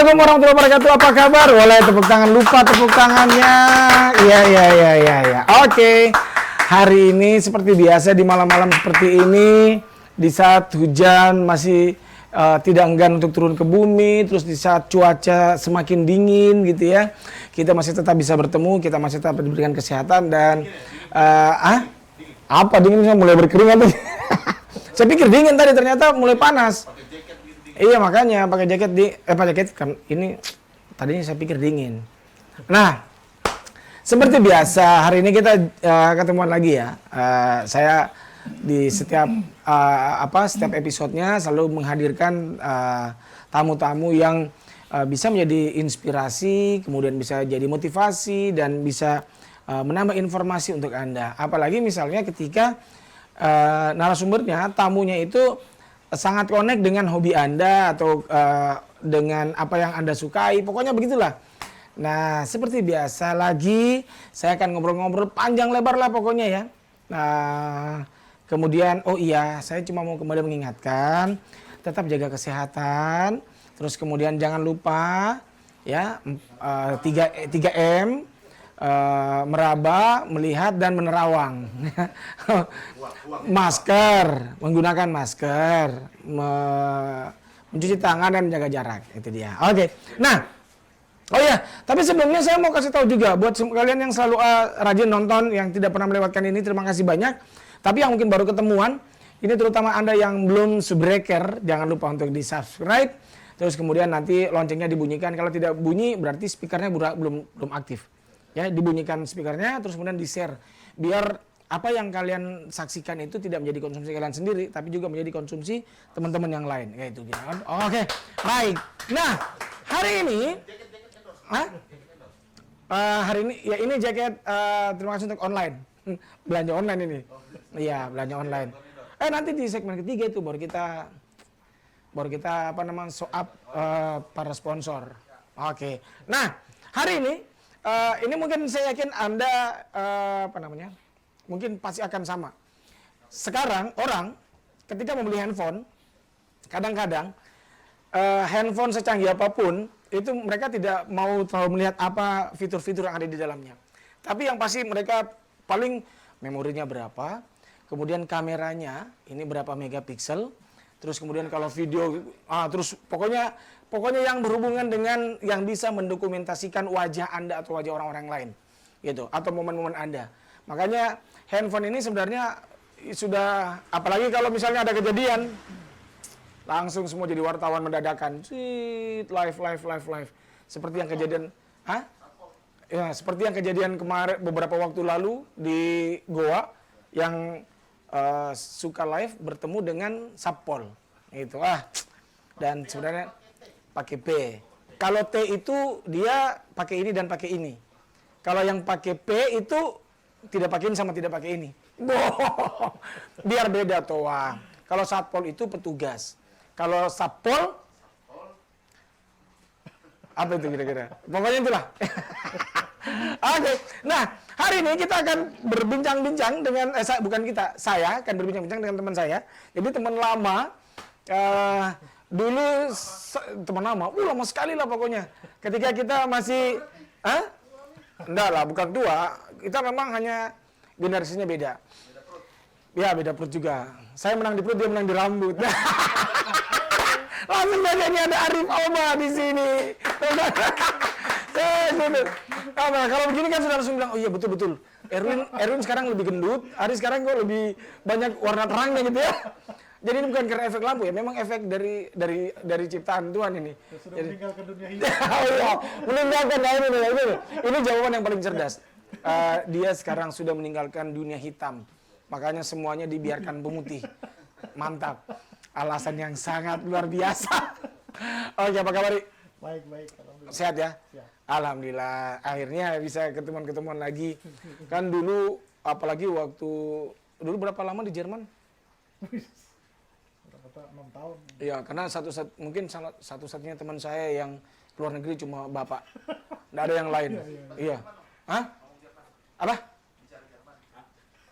Assalamualaikum warahmatullahi wabarakatuh. Apa kabar? Boleh tepuk tangan, lupa tepuk tangannya. Iya. Oke. Hari ini seperti biasa di malam-malam seperti ini, di saat hujan masih tidak enggan untuk turun ke bumi, terus di saat cuaca semakin dingin gitu ya, kita masih tetap bisa bertemu, kita masih tetap diberikan kesehatan dan apa dingin, saya mulai berkeringat. Saya pikir dingin tadi, ternyata mulai panas. Iya, makanya pakai jaket kan ini tadinya saya pikir dingin. Nah, seperti biasa hari ini kita ketemuan lagi ya. Saya di setiap episodenya selalu menghadirkan tamu-tamu yang bisa menjadi inspirasi, kemudian bisa jadi motivasi dan bisa menambah informasi untuk Anda. Apalagi misalnya ketika narasumbernya, tamunya itu sangat connect dengan hobi Anda atau dengan apa yang Anda sukai, pokoknya begitulah. Nah, seperti biasa lagi, saya akan ngobrol-ngobrol panjang lebar lah pokoknya ya. Nah, kemudian, saya cuma mau kembali mengingatkan, tetap jaga kesehatan, terus kemudian jangan lupa ya 3M, meraba, melihat, dan menerawang. Masker, menggunakan masker, mencuci tangan dan menjaga jarak, itu dia. Oke. Nah, tapi sebelumnya saya mau kasih tahu juga buat kalian yang selalu rajin nonton, yang tidak pernah melewatkan ini, terima kasih banyak. Tapi yang mungkin baru ketemuan, ini terutama Anda yang belum subscriber, jangan lupa untuk di-subscribe. Terus kemudian nanti loncengnya dibunyikan. Kalau tidak bunyi berarti speakernya belum aktif. Ya, dibunyikan speakernya, terus kemudian di-share. Biar apa yang kalian saksikan itu tidak menjadi konsumsi kalian sendiri, tapi juga menjadi konsumsi teman-teman yang lain. Kayak itu. Oke, baik. Nah, hari ini... hari ini, ya ini jaket, terima kasih untuk online. Belanja online ini. Iya, belanja online. Nanti di segmen ketiga itu baru kita para sponsor. Oke. Nah, hari ini mungkin saya yakin Anda mungkin pasti akan sama. Sekarang orang ketika membeli handphone, kadang-kadang handphone secanggih apapun itu mereka tidak mau terlalu melihat apa fitur-fitur yang ada di dalamnya. Tapi yang pasti mereka paling memorinya berapa, kemudian kameranya ini berapa megapiksel, terus kemudian kalau video, terus pokoknya yang berhubungan dengan yang bisa mendokumentasikan wajah Anda atau wajah orang-orang lain, gitu, atau momen-momen Anda. Makanya handphone ini sebenarnya sudah, apalagi kalau misalnya ada kejadian, langsung semua jadi wartawan mendadakan, live. Seperti yang kejadian, ya, seperti yang kejadian kemarin beberapa waktu lalu di Goa yang suka live bertemu dengan Satpol, itu dan sebenarnya pakai P. Kalau T itu dia pakai ini dan pakai ini. Kalau yang pakai P itu tidak pakai ini sama tidak pakai ini. Biar beda toh. Kalau Satpol itu petugas. Kalau Satpol apa itu kira-kira? Pokoknya itulah. Oke. Nah, hari ini kita akan berbincang-bincang dengan saya akan berbincang-bincang dengan teman saya. Jadi teman lama dulu teman lama sekali lah pokoknya. Ketika kita masih enggak lah, bukan tua. Kita memang hanya generasinya beda. Ya, beda perut juga. Saya menang di perut, dia menang di rambut. Langsung saja ini ada Arif Oma di sini. Kalau begini kan sudah langsung bilang, oh iya betul. Erwin sekarang lebih gendut, Ari sekarang kok lebih banyak warna terangnya gitu ya. Jadi ini bukan karena efek lampu ya, memang efek dari ciptaan Tuhan ini. Sudah meninggalkan dunia hitam. Meninggalkan ini. Ini jawaban yang paling cerdas. Dia sekarang sudah meninggalkan dunia hitam. Makanya semuanya dibiarkan pemutih. Mantap. Alasan yang sangat luar biasa. Oke, apa kabar? Baik. Alhamdulillah. Sehat ya? Siap. Alhamdulillah. Akhirnya bisa ketemuan lagi. Kan dulu, apalagi dulu berapa lama di Jerman? Rata-rata 6 tahun. Iya, karena mungkin satu-satunya teman saya yang keluar negeri cuma Bapak. Nggak ada yang lain. Iya. Hah? Apa?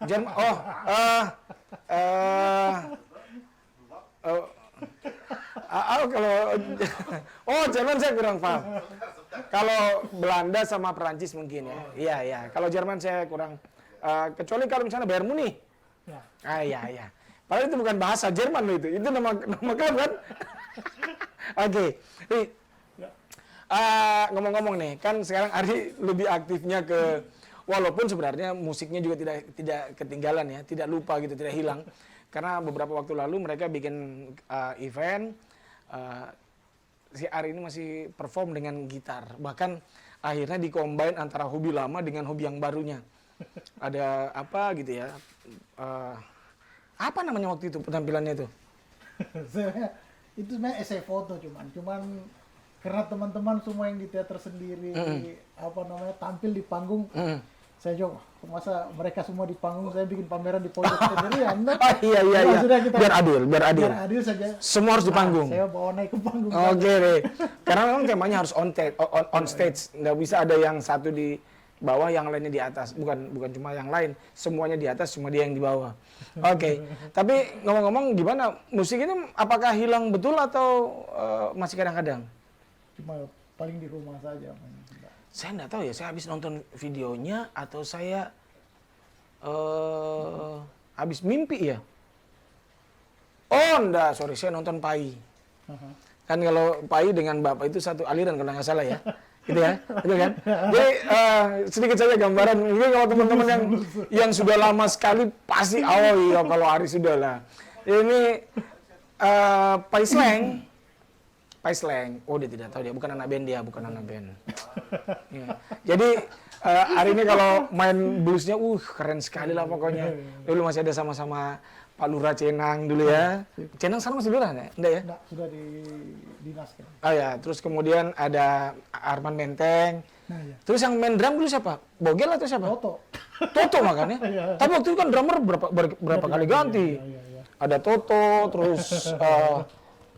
Jerman. Kalau oh Jerman saya kurang paham. Kalau Belanda sama Perancis mungkin ya. Iya iya. Kalau Jerman saya kurang. Kecuali kalau misalnya Bayern Munich. Ya. Iya iya. Padahal itu bukan bahasa Jerman loh itu. Itu nama klub kan. Oke. Ya. Ngomong-ngomong nih, kan sekarang Ari lebih aktifnya ke, walaupun sebenarnya musiknya juga tidak ketinggalan ya, tidak lupa gitu, tidak hilang. Karena beberapa waktu lalu mereka bikin event, si Ari ini masih perform dengan gitar. Bahkan akhirnya dikombin antara hobi lama dengan hobi yang barunya. Ada apa gitu ya, apa namanya waktu itu penampilannya itu? Itu sebenarnya esai foto cuman karena teman-teman semua yang di teater sendiri apa namanya tampil di panggung, saya jawab masa mereka semua di panggung saya bikin pameran di pojok sendirian. Iya. Biar adil saja. Semua harus di panggung. Saya bawa naik ke panggung. Oke deh. Karena memang temanya harus on stage, nggak bisa ada yang satu di bawah yang lainnya di atas. Bukan cuma yang lain, semuanya di atas, cuma dia yang di bawah. Oke. Tapi ngomong-ngomong gimana, musik ini apakah hilang betul atau masih kadang-kadang? Cuma paling di rumah saja. Saya nggak tahu ya, saya habis nonton videonya atau saya habis mimpi ya. Oh enggak, sorry, saya nonton Pai. Kan kalau Pai dengan Bapak itu satu aliran kalau nggak salah ya. Gitu ya, itu kan. Jadi sedikit saja gambaran, mungkin kalau teman-teman yang sudah lama sekali pasti, oh iya kalau Ari sudah lah. Ini Pai Slang, oh dia tidak tahu, dia bukan anak band, bukan anak band. Ya. Jadi hari ini kalau main bluesnya, keren sekali lah pokoknya. Dulu masih ada sama-sama Pak Lurah Cenang dulu ya. Cenang sekarang masih lurah ya? Enggak ya? Enggak, sudah di dinas kan. Oh ya, terus kemudian ada Arman Menteng. Nah, ya. Terus yang main drum dulu siapa? Bogel atau siapa? Toto makanya. Tapi waktu itu kan drummer berapa kali ganti. Ya. Ada Toto, terus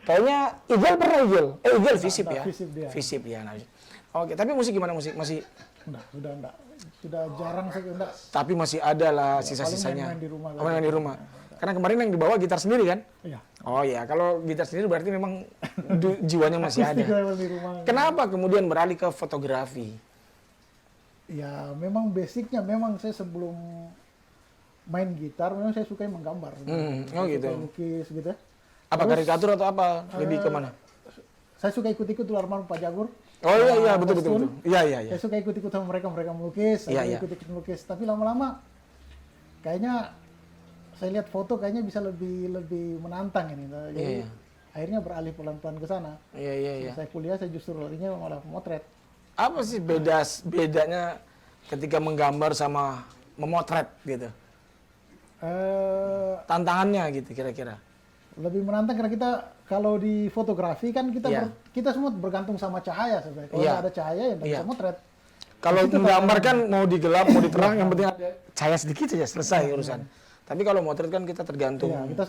kayaknya Igel pernah Igel Visip ya. Visip ya. Nah. Oke, tapi musik gimana musik? Masih enggak. Sudah jarang sih enggak. Tapi masih ada lah sisa-sisanya. Main di rumah. Main di rumah. Karena kemarin yang dibawa gitar sendiri kan? Iya. Oh ya, kalau gitar sendiri berarti memang jiwanya masih ada. Di rumah. Kenapa kemudian beralih ke fotografi? Ya, memang basicnya memang saya sebelum main gitar memang saya suka menggambar. Oh gitu. Lukis gitu. Apa karikatur atau apa? Lebih ke mana? Saya suka ikut-ikut tuh almarhum Pak Jagur. Oh iya betul. Iya. Saya suka ikut-ikut sama mereka melukis, saya ikut-ikut melukis. Tapi lama-lama kayaknya saya lihat foto kayaknya bisa lebih menantang ini. Jadi akhirnya beralih pelan-pelan ke sana. Iya. Saya kuliah saya justru larinya malah memotret. Apa sih bedanya ketika menggambar sama memotret gitu? Tantangannya gitu kira-kira. Lebih menantang karena kita kalau di fotografi kan kita semua bergantung sama cahaya sebenarnya. Kalau ada cahaya ya bisa motret. Kalau menggambar kan mau digelap mau diterang yang penting ada cahaya sedikit saja selesai urusan. Tapi kalau motret kan kita tergantung. Iya, kita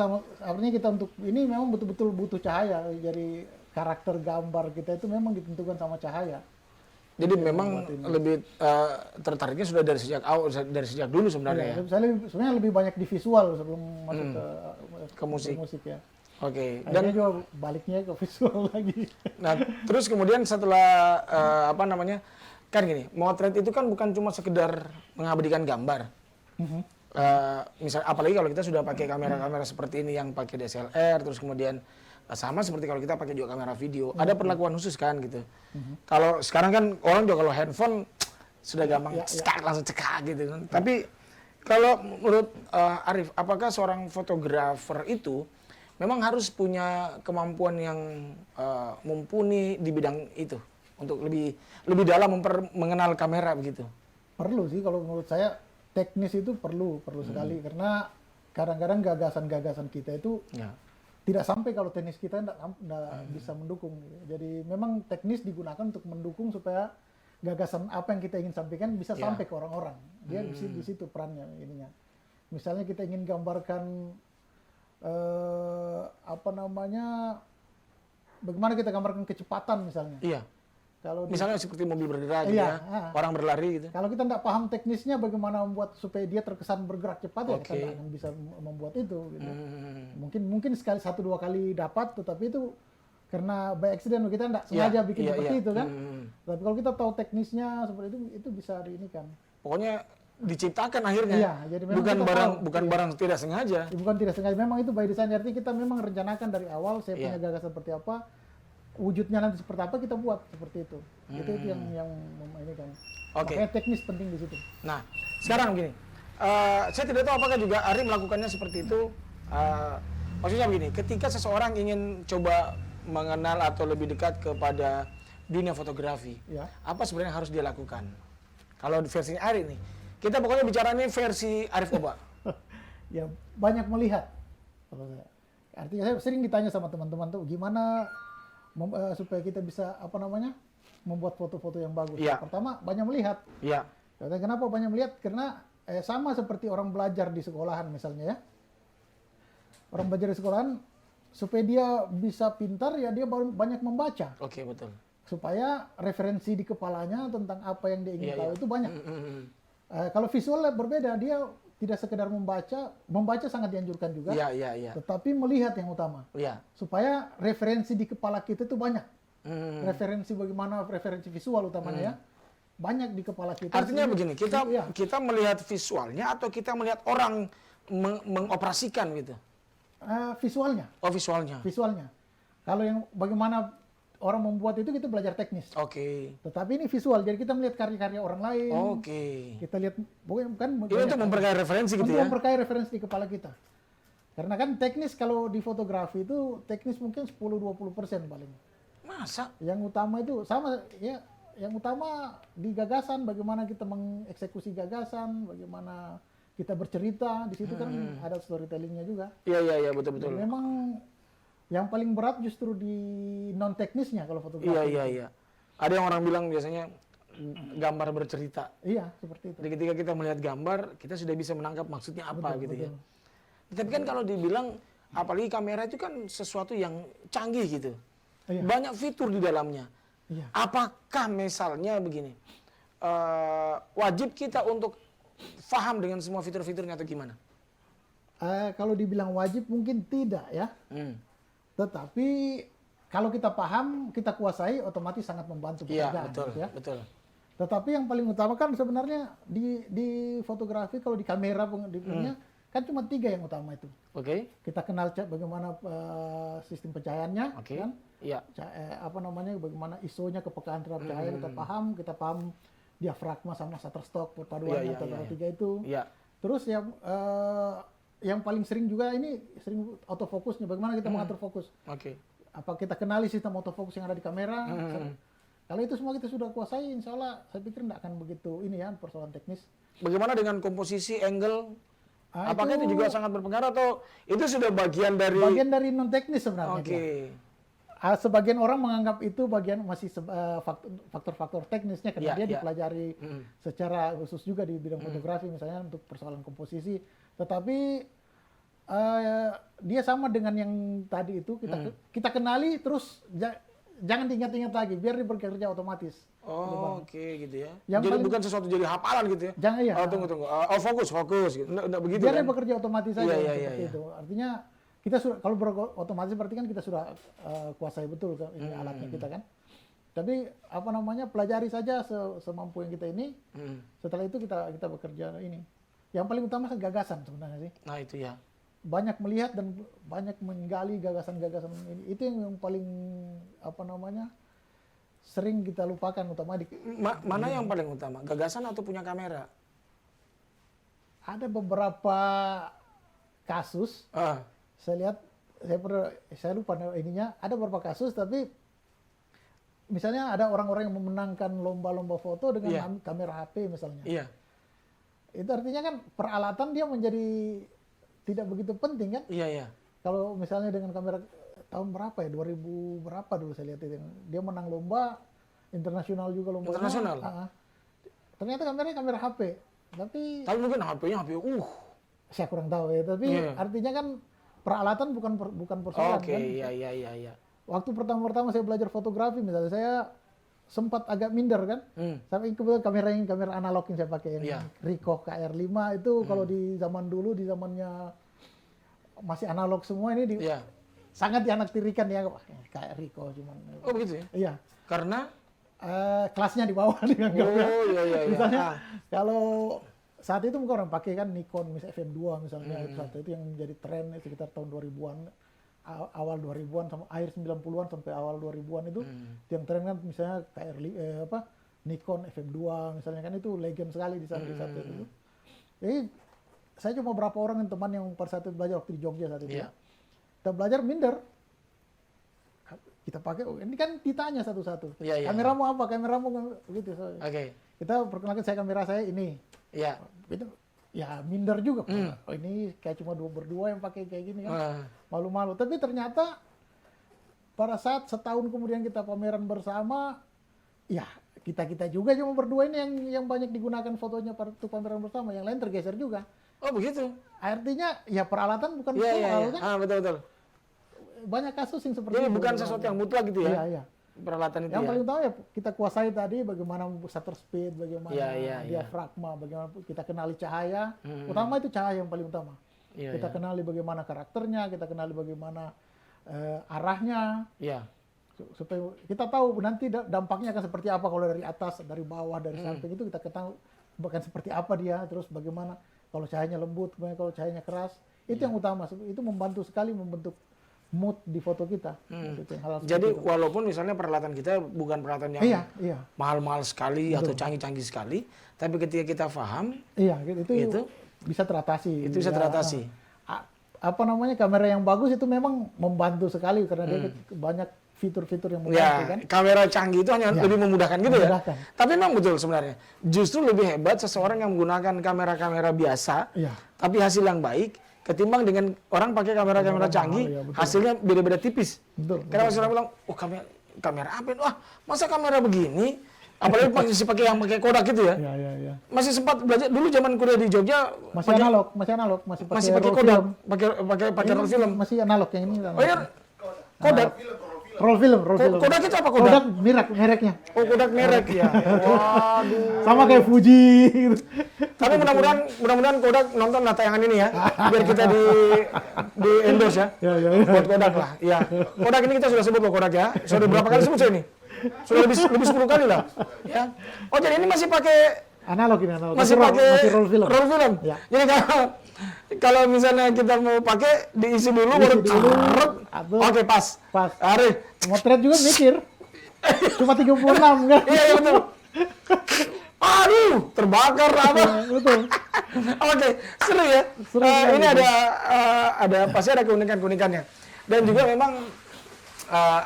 artinya kita untuk ini memang betul-betul butuh cahaya. Jadi karakter gambar kita itu memang ditentukan sama cahaya. Jadi memang lebih tertariknya sudah dari sejak dulu sebenarnya ya. Sebenarnya lebih banyak di visual sebelum masuk ke musik ya. Oke. Dan juga baliknya ke visual lagi. Nah, terus kemudian setelah kan gini, motret itu kan bukan cuma sekedar mengabadikan gambar. Misal apalagi kalau kita sudah pakai kamera-kamera seperti ini yang pakai DSLR, terus kemudian sama seperti kalau kita pakai juga kamera video, ada perlakuan khusus kan gitu. Kalau sekarang kan orang juga kalau handphone sudah gampang langsung cekak gitu kan. Tapi kalau menurut Arif, apakah seorang fotografer itu memang harus punya kemampuan yang mumpuni di bidang itu untuk lebih dalam mengenal kamera begitu? Perlu sih kalau menurut saya. Teknis itu perlu sekali karena kadang-kadang gagasan-gagasan kita itu tidak sampai kalau teknis kita tidak bisa mendukung. Jadi memang teknis digunakan untuk mendukung supaya gagasan apa yang kita ingin sampaikan bisa sampai ke orang-orang. Dia di situ perannya ininya. Misalnya kita ingin gambarkan bagaimana kita gambarkan kecepatan misalnya. Iya. Misalnya seperti mobil bergerak gitu orang berlari gitu. Kalau kita tidak paham teknisnya bagaimana membuat supaya dia terkesan bergerak cepat kita tidak akan bisa membuat itu. Gitu. Mungkin sekali 1-2 kali dapat, tetapi itu karena by accident kita nggak sengaja bikin seperti itu kan. Tapi kalau kita tahu teknisnya seperti itu bisa diinikan. Pokoknya diciptakan akhirnya. Iya, jadi memang bukan barang tidak sengaja. Bukan tidak sengaja, memang itu by design. Artinya kita memang rencanakan dari awal saya punya gagasan seperti apa, wujudnya nanti seperti apa kita buat seperti itu. Itu yang ini kan. Makanya teknis penting di situ. Nah, sekarang begini. Saya tidak tahu apakah juga Ari melakukannya seperti itu. Maksudnya begini, ketika seseorang ingin coba mengenal atau lebih dekat kepada dunia fotografi, apa sebenarnya harus dia lakukan? Kalau versi Ari nih, kita pokoknya bicara ini versi Arif Oba. Ya banyak melihat. Artinya saya sering ditanya sama teman-teman tuh, gimana supaya kita bisa membuat foto-foto yang bagus. Pertama banyak melihat. Kenapa banyak melihat? Karena sama seperti orang belajar di sekolahan misalnya ya. Orang belajar di sekolahan supaya dia bisa pintar ya dia banyak membaca. Oke, betul. Supaya referensi di kepalanya tentang apa yang dia ingin tahu itu banyak. Kalau visual berbeda, dia tidak sekedar membaca sangat dianjurkan juga. Tetapi melihat yang utama. Supaya referensi di kepala kita itu banyak. Referensi bagaimana referensi visual utamanya ya. Banyak di kepala kita. Artinya begini, kita melihat visualnya atau kita melihat orang mengoperasikan gitu. Visualnya. Oh, visualnya. Visualnya. Kalau yang bagaimana orang membuat itu kita belajar teknis. Tetapi ini visual, jadi kita melihat karya-karya orang lain. Kita lihat, bukan ini untuk memperkaya referensi gitu ya? Untuk memperkaya referensi di kepala kita. Karena kan teknis kalau di fotografi itu teknis mungkin 10-20% paling. Masa? Yang utama itu sama ya. Yang utama di gagasan, bagaimana kita mengeksekusi gagasan, bagaimana kita bercerita, di situ kan ada storytellingnya juga. Iya, betul-betul. Memang yang paling berat justru di non teknisnya kalau fotografi. Iya. Ada yang orang bilang biasanya gambar bercerita. Iya, seperti itu. Jadi ketika kita melihat gambar, kita sudah bisa menangkap maksudnya apa ya. Tapi kan kalau dibilang, apalagi kamera itu kan sesuatu yang canggih gitu. Banyak fitur di dalamnya. Apakah misalnya begini, wajib kita untuk paham dengan semua fitur-fiturnya atau gimana? Kalau dibilang wajib mungkin tidak ya. Tetapi kalau kita paham, kita kuasai, otomatis sangat membantu pekerjaan. Betul. Tetapi yang paling utama kan sebenarnya di fotografi, kalau di kamera kan cuma 3 yang utama itu. Kita kenal bagaimana sistem pencahayaannya, kan? Bagaimana ISO-nya, kepekaan terhadap cahaya kita paham diafragma sama shutterstock perpaduannya antara 3 itu. Terus yang paling sering juga ini autofokusnya, bagaimana kita mengatur fokus. Apa kita kenali sistem autofokus yang ada di kamera. Kalau itu semua kita sudah kuasai, insya Allah saya pikir tidak akan begitu persoalan teknis. Bagaimana dengan komposisi, angle? Apakah itu juga sangat berpengaruh atau itu sudah bagian dari non teknis sebenarnya? Sebagian orang menganggap itu masih faktor-faktor teknisnya karena dia dipelajari secara khusus juga di bidang fotografi misalnya untuk persoalan komposisi. Tetapi dia sama dengan yang tadi itu kita kenali terus jangan diingat-ingat lagi biar dia bekerja otomatis. Gitu ya. Jadi bukan sesuatu jadi hafalan gitu ya. Jangan tunggu. Fokus gitu. Nggak begitu. Biar dia bekerja otomatis saja seperti itu. Artinya kita kalau otomatis berarti kan kita sudah kuasai betul ini alatnya kita kan. Tapi pelajari saja semampu yang kita ini. Setelah itu kita bekerja ini. Yang paling utama gagasan sebenarnya sih. Nah itu ya. Banyak melihat dan banyak menggali gagasan-gagasan ini. Itu yang paling sering kita lupakan utama mana yang paling utama? Gagasan atau punya kamera? Ada beberapa kasus. Saya lihat, saya lupa ininya, ada beberapa kasus, tapi misalnya ada orang-orang yang memenangkan lomba-lomba foto dengan kamera HP misalnya. Itu artinya kan peralatan dia menjadi tidak begitu penting kan? Kalau misalnya dengan kamera tahun berapa ya, 2000 berapa dulu saya lihat itu, dia menang lomba internasional juga lomba. Internasional? Ternyata kameranya kamera HP. Tapi mungkin HP-nya HP, saya kurang tahu ya, tapi artinya kan peralatan bukan persoalan kan. Iya. Waktu pertama-tama saya belajar fotografi misalnya, saya sempat agak minder kan. Sampai kebetulan kamera analog yang saya pakai yang Ricoh KR5 itu kalau di zaman dulu, di zamannya masih analog semua ini sangat dianaktirikan ya, wah, kayak Ricoh cuman. Oh begitu ya? Iya. Karena Kelasnya di bawah dianggapnya. oh iya. Misalnya kalau saat itu mungkin orang pakai kan Nikon misalnya FM2 misalnya saat itu yang menjadi tren sekitar tahun 2000-an, awal 2000-an sama akhir 90-an sampai awal 2000-an itu yang tren kan misalnya kayak Nikon FM2 misalnya kan itu legend sekali di saat itu. Jadi saya cuma beberapa orang teman yang pada saat itu belajar waktu di Jogja saat itu. Iya. Kita belajar minder. Kita pakai, ini kan ditanya satu-satu. Iya. Kameramu apa? Kameramu begitu. Oke. Kita perkenalkan kamera saya ini. Iya. Itu ya minder juga. Oh, ini kayak cuma berdua yang pakai kayak gini kan. Malu-malu. Tapi ternyata pada saat setahun kemudian kita pameran bersama, ya kita juga cuma berdua ini yang banyak digunakan fotonya pada pameran bersama. Yang lain tergeser juga. Oh begitu. Artinya ya peralatan bukan Iya. kan. Betul. Banyak kasus yang seperti Jadi itu. bukan sesuatu yang mutlak gitu ya? Iya. Peralatan itu Yang ya? paling utama ya kita kuasai tadi bagaimana shutter speed, bagaimana Iya. diafragma, bagaimana kita kenali cahaya. Utama itu cahaya yang paling utama. Iya, Kita kenali bagaimana karakternya, kita kenali bagaimana arahnya. Iya. Supaya kita tahu nanti dampaknya akan seperti apa kalau dari atas, dari bawah, dari samping itu kita ketahui bahkan seperti apa dia, terus bagaimana kalau cahayanya lembut, bagaimana kalau cahayanya keras. Itu yang utama. Itu membantu sekali membentuk mood di foto kita. Gitu, Jadi walaupun misalnya peralatan kita bukan peralatan yang mahal-mahal sekali atau canggih-canggih sekali, tapi ketika kita paham, itu bisa teratasi. Itu bisa teratasi. Apa namanya, kamera yang bagus itu memang membantu sekali karena dia banyak fitur-fitur yang membantu kan. Kamera canggih itu hanya lebih memudahkan gitu ya. Tapi memang betul sebenarnya. Justru lebih hebat seseorang yang menggunakan kamera-kamera biasa, tapi hasil yang baik, ketimbang dengan orang pakai kamera-kamera canggih, hasilnya beda-beda tipis. Karena masih orang bilang, oh kamera apa itu? Wah, masa kamera begini? Apalagi masih pakai yang pakai Kodak gitu ya. Masih sempat belajar dulu zaman kuliah di Jogja. Masih analog, masih pakai Kodak, pakai roll film. Masih analog yang ini. Oh iya, Kodak. Roll film. Kodak itu apa Kodak? Kodak mereknya. Oh, Kodak merek ya. Waduh. Sama kayak Fuji gitu. Tapi mudah-mudahan Kodak nonton tayangan ini ya, biar kita di endorse ya. Buat Kodak lah. Ya. Kodak ini kita sudah sebut loh Kodak ya. Sudah berapa kali sebut saya ini? Sudah lebih 10 kali lah. Ya. Oh, jadi ini masih pakai analog. Masih pakai roll film. Ya. Jadi kalau misalnya kita mau pakai diisi dulu baru oke pas. Arif. Motret juga mikir. Cuma 36 kan? Iya betul. Aduh, terbakar apa? Betul. Oke, seru ya. Ini ada pasti ada keunikan-keunikannya. Dan juga memang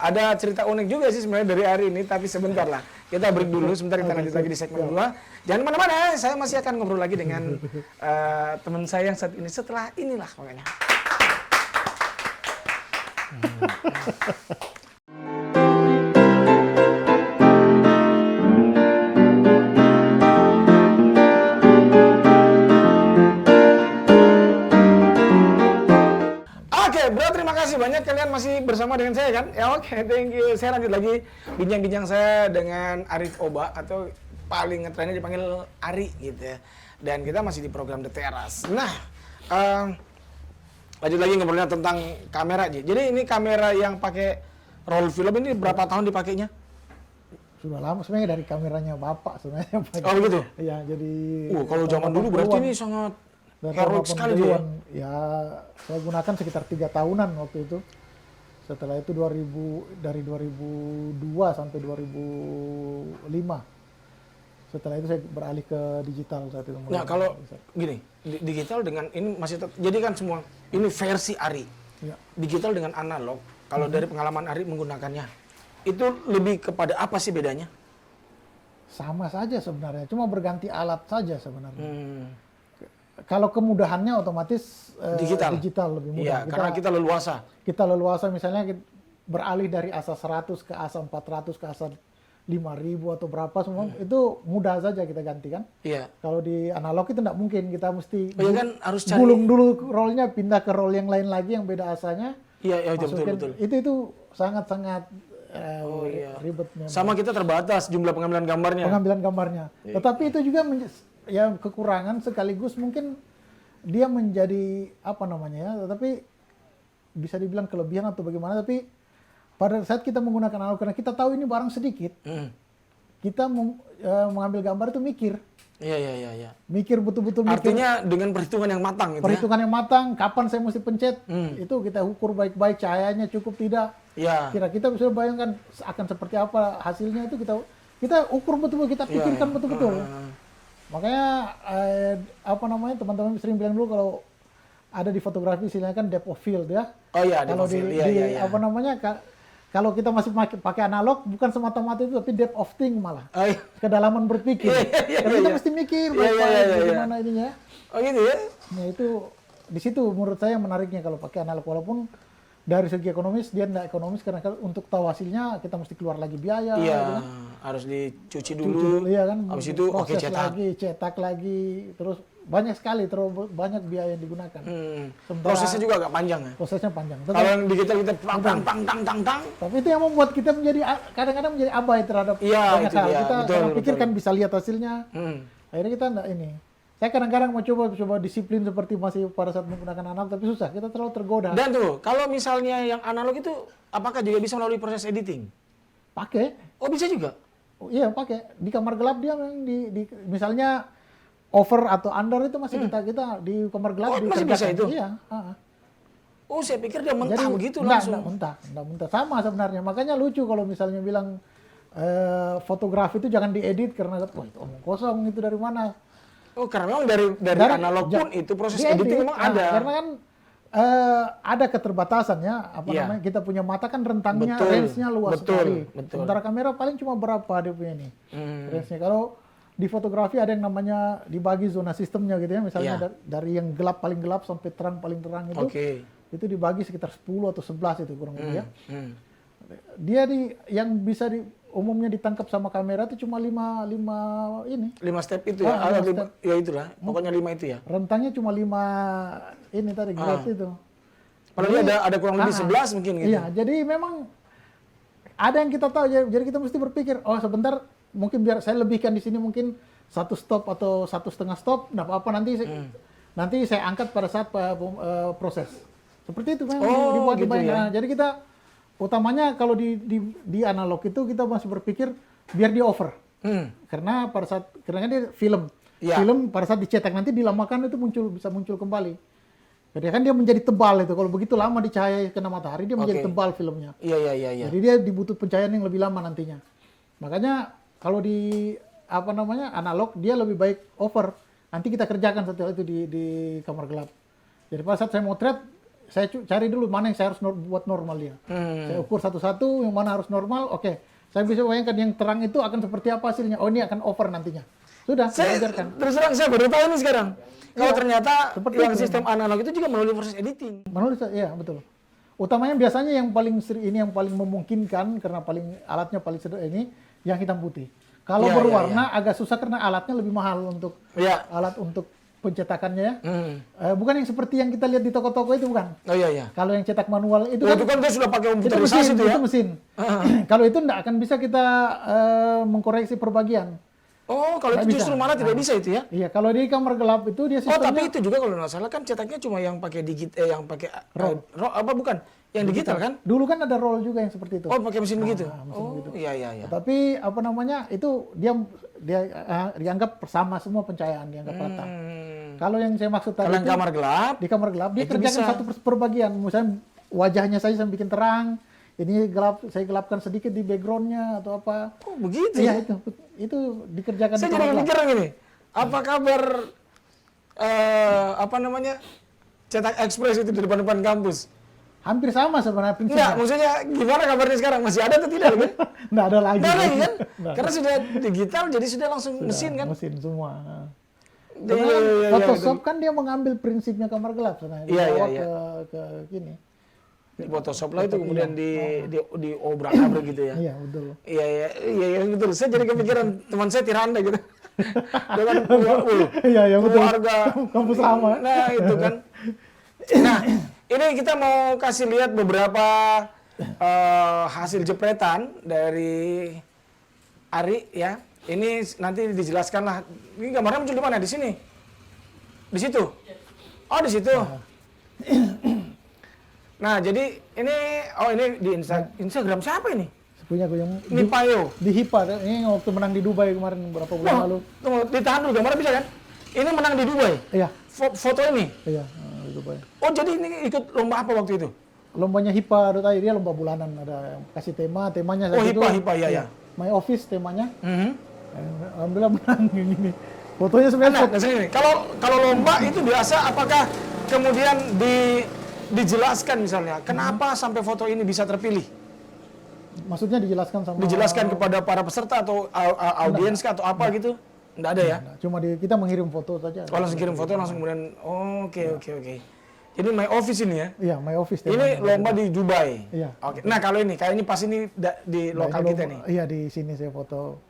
ada cerita unik juga sih sebenarnya dari hari ini, tapi sebentar lah. Kita break dulu, sebentar kita lanjut lagi di segmen 2. Jangan kemana-mana, saya masih akan ngobrol lagi dengan teman saya yang saat ini, setelah inilah makanya. Bro, terima kasih banyak kalian masih bersama dengan saya kan? Ya oke, thank you. Saya lanjut lagi bincang-bincang saya dengan Arif Oba atau paling ngetrennya dipanggil Ari gitu ya. Dan kita masih di program The Teras. Nah, lanjut lagi ngobrolnya tentang kamera aja. Jadi ini kamera yang pakai roll film ini berapa tahun dipakainya? Sudah lama sebenarnya dari kameranya bapak sebenarnya. Oh begitu? Iya, jadi kalau zaman dulu berarti ini sangat heroik sekali ya? Ya, saya gunakan sekitar 3 tahunan waktu itu. Setelah itu dari 2002 sampai 2005. Setelah itu saya beralih ke digital saat itu. Nah, kalau gini, digital dengan ini masih jadi kan semua ini versi Ari. Ya. Digital dengan analog. Kalau dari pengalaman Ari menggunakannya, itu lebih kepada apa sih bedanya? Sama saja sebenarnya, cuma berganti alat saja sebenarnya. Kalau kemudahannya otomatis digital lebih mudah. Iya, karena kita leluasa. Kita leluasa misalnya beralih dari ASA 100 ke ASA 400 ke ASA 5.000 atau berapa semua itu mudah saja kita ganti kan. Iya. Kalau di analog itu tidak mungkin, kita mesti kan harus cari gulung dulu rollnya, pindah ke roll yang lain lagi yang beda asanya. Iya, betul. Itu sangat-sangat ribet. Sama kita terbatas jumlah pengambilan gambarnya. Iya. Tetapi itu juga ya kekurangan sekaligus mungkin dia menjadi apa namanya ya, tetapi bisa dibilang kelebihan atau bagaimana, tapi pada saat kita menggunakan analog karena kita tahu ini barang sedikit, kita mengambil gambar itu mikir. Iya. Mikir betul-betul mikir. Artinya dengan perhitungan yang matang gitu perhitungan yang matang, kapan saya mesti pencet, itu kita ukur baik-baik, cahayanya cukup tidak. ya. Kira kita bisa bayangkan akan seperti apa hasilnya, itu kita ukur betul-betul, kita pikirkan betul-betul. Makanya teman-teman sering bilang dulu kalau ada di fotografi istilahnya kan depth of field ya. Oh iya, kalau depth of field. iya. Kalau kita masih pakai analog, bukan semata-mata itu, tapi depth of think malah. Oh, iya. Kedalaman berpikir. Karena kita mesti mikir bagaimana ininya. Oh gitu ya? Nah itu di situ menurut saya menariknya kalau pakai analog, walaupun dari segi ekonomis dia tidak ekonomis karena untuk tahu hasilnya kita mesti keluar lagi biaya. Iya, gitu kan. harus dicuci dulu. Iya kan. Habis itu proses cetak. cetak lagi, terus banyak sekali, terlalu banyak biaya yang digunakan. Prosesnya juga agak panjang ya. Prosesnya panjang. Kalau yang digital kita tang. Tapi itu yang membuat kita kadang-kadang menjadi abai terhadap banyak hal. Kita pikirkan bisa lihat hasilnya. Akhirnya kita enggak ini. Saya kadang-kadang mau coba disiplin seperti masih pada saat menggunakan analog, tapi susah. Kita terlalu tergoda. Dan tuh, kalau misalnya yang analog itu, apakah juga bisa melalui proses editing? Pakai. Oh bisa juga? Oh, iya pakai. Di kamar gelap dia memang misalnya over atau under itu masih kita di kamar gelap. Oh masih bisa itu? Iya. Oh saya pikir dia mentah Jadi, begitu langsung. Enggak mentah. Sama sebenarnya. Makanya lucu kalau misalnya bilang fotografi itu jangan diedit karena itu omong kosong, itu dari mana? Oh karena memang dari analog pun itu proses editing memang ada. Karena kan ada keterbatasannya, namanya kita punya mata kan rentangnya, range-nya luas sekali. Sementara kamera paling cuma berapa dia punya ini range-nya. Kalau di fotografi ada yang namanya dibagi zona sistemnya gitu ya, misalnya dari yang gelap paling gelap sampai terang paling terang itu, itu dibagi sekitar 10 atau 11 itu kurang lebih ya. Dia yang bisa umumnya ditangkap sama kamera itu cuma 5 step itu ya. Ya itulah, pokoknya 5 itu ya. Rentangnya cuma 5 ini tadi grade itu. Padahal ada kurang lebih 11 mungkin gitu. Iya, jadi memang ada yang kita tahu, jadi kita mesti berpikir, oh sebentar, mungkin biar saya lebihkan di sini mungkin 1 stop atau 1,5 stop, enggak apa-apa nanti saya angkat pada saat proses. Seperti itu memang dibuat gitu ya. Jadi kita utamanya kalau di analog itu kita masih berpikir biar di over. Karena karena dia film. Film pada saat dicetak nanti dilamakan itu bisa muncul kembali. Jadi kan dia menjadi tebal itu. Kalau begitu lama dicahayai kena matahari dia menjadi tebal filmnya. Iya. Jadi dia dibutuh pencahayaan yang lebih lama nantinya. Makanya kalau di analog dia lebih baik over. Nanti kita kerjakan setelah itu di kamar gelap. Jadi pada saat saya motret, saya cari dulu mana yang saya harus buat normal dia. Saya ukur satu-satu yang mana harus normal. Oke. Saya bisa bayangkan yang terang itu akan seperti apa hasilnya. Oh ini akan over nantinya. Sudah, saya ajarkan. Terus terang saya baru tahu ini sekarang. Kalau ternyata yang sistem analog itu juga melalui proses editing. Iya betul. Utamanya biasanya yang paling memungkinkan karena alatnya paling sederhana ini yang hitam putih. Kalau berwarna agak susah karena alatnya lebih mahal untuk alat untuk pencetakannya ya. Bukan yang seperti yang kita lihat di toko-toko itu bukan. Oh iya. Kalau yang cetak manual itu kan dia sudah pakai komputerisasi itu ya. Itu mesin. Kalau itu enggak akan bisa kita mengkoreksi perbagian. Oh, kalau itu justru malah tidak bisa itu ya? Iya, kalau di kamar gelap itu dia sistemnya. Oh, tapi itu juga kalau nggak salah kan cetaknya cuma yang pakai yang pakai bukan? Yang digital kan? Dulu kan ada roll juga yang seperti itu. Oh, pakai mesin begitu. Begitu. Iya. Tapi itu dia dianggap sama semua pencahayaan, dianggap rata. Kalau yang saya maksud tadi itu kamar gelap, di kamar gelap dia kerjakan satu perbagian. Misalnya wajahnya saya bikin terang, ini saya gelapkan sedikit di backgroundnya atau apa. Oh begitu? Iya itu dikerjakan. Saya jadi kepikiran gini, apa kabar cetak ekspres itu di depan kampus? Hampir sama sebenarnya prinsipnya. Enggak, maksudnya gimana kabarnya sekarang? Masih ada atau tidak? Kan? Nggak ada lagi. Nggak lagi kan? Karena sudah digital, jadi sudah langsung mesin kan? Mesin semua. Photoshop kan dia mengambil prinsipnya kamar gelap sebenarnya. Dibawa ke gini. Di Photoshop lah itu kemudian di obrak-abrik gitu ya. Iya betul. Iya betul. Saya jadi kepikiran teman saya Tiranda gitu. Dengan betul. Keluarga kampus sama. Nah itu kan. Nah ini kita mau kasih lihat beberapa hasil jepretan dari Ari ya. Ini nanti dijelaskan lah. Ini gambarnya muncul di mana? Di sini? Di situ? Oh di situ. Nah, jadi ini di Instagram siapa ini? Punya gue yang Ini Payo. di HIPA, ini waktu menang di Dubai kemarin beberapa bulan lalu. Tunggu, ditahan dulu gambarnya bisa kan? Ini menang di Dubai? Iya. Foto ini? Iya, di Dubai. Oh, jadi ini ikut lomba apa waktu itu? Lombanya HIPA, dia lomba bulanan, ada yang kasih temanya. Oh, HIPA, ya. My Office temanya. Alhamdulillah menang yang ini. Fotonya sebenarnya. Kalau lomba itu biasa, apakah kemudian dijelaskan misalnya, kenapa sampai foto ini bisa terpilih? Maksudnya dijelaskan kepada para peserta atau audiens atau apa gitu? Nggak ada ya? Cuma kita mengirim foto saja. Oh, langsung kirim foto langsung kemudian. Oke. Ini My Office ini ya? Iya, My Office. Ini lomba di Dubai. Iya. Oke. Nah, kalau ini kayaknya pas ini di lokal kita nih. Iya, di sini saya foto.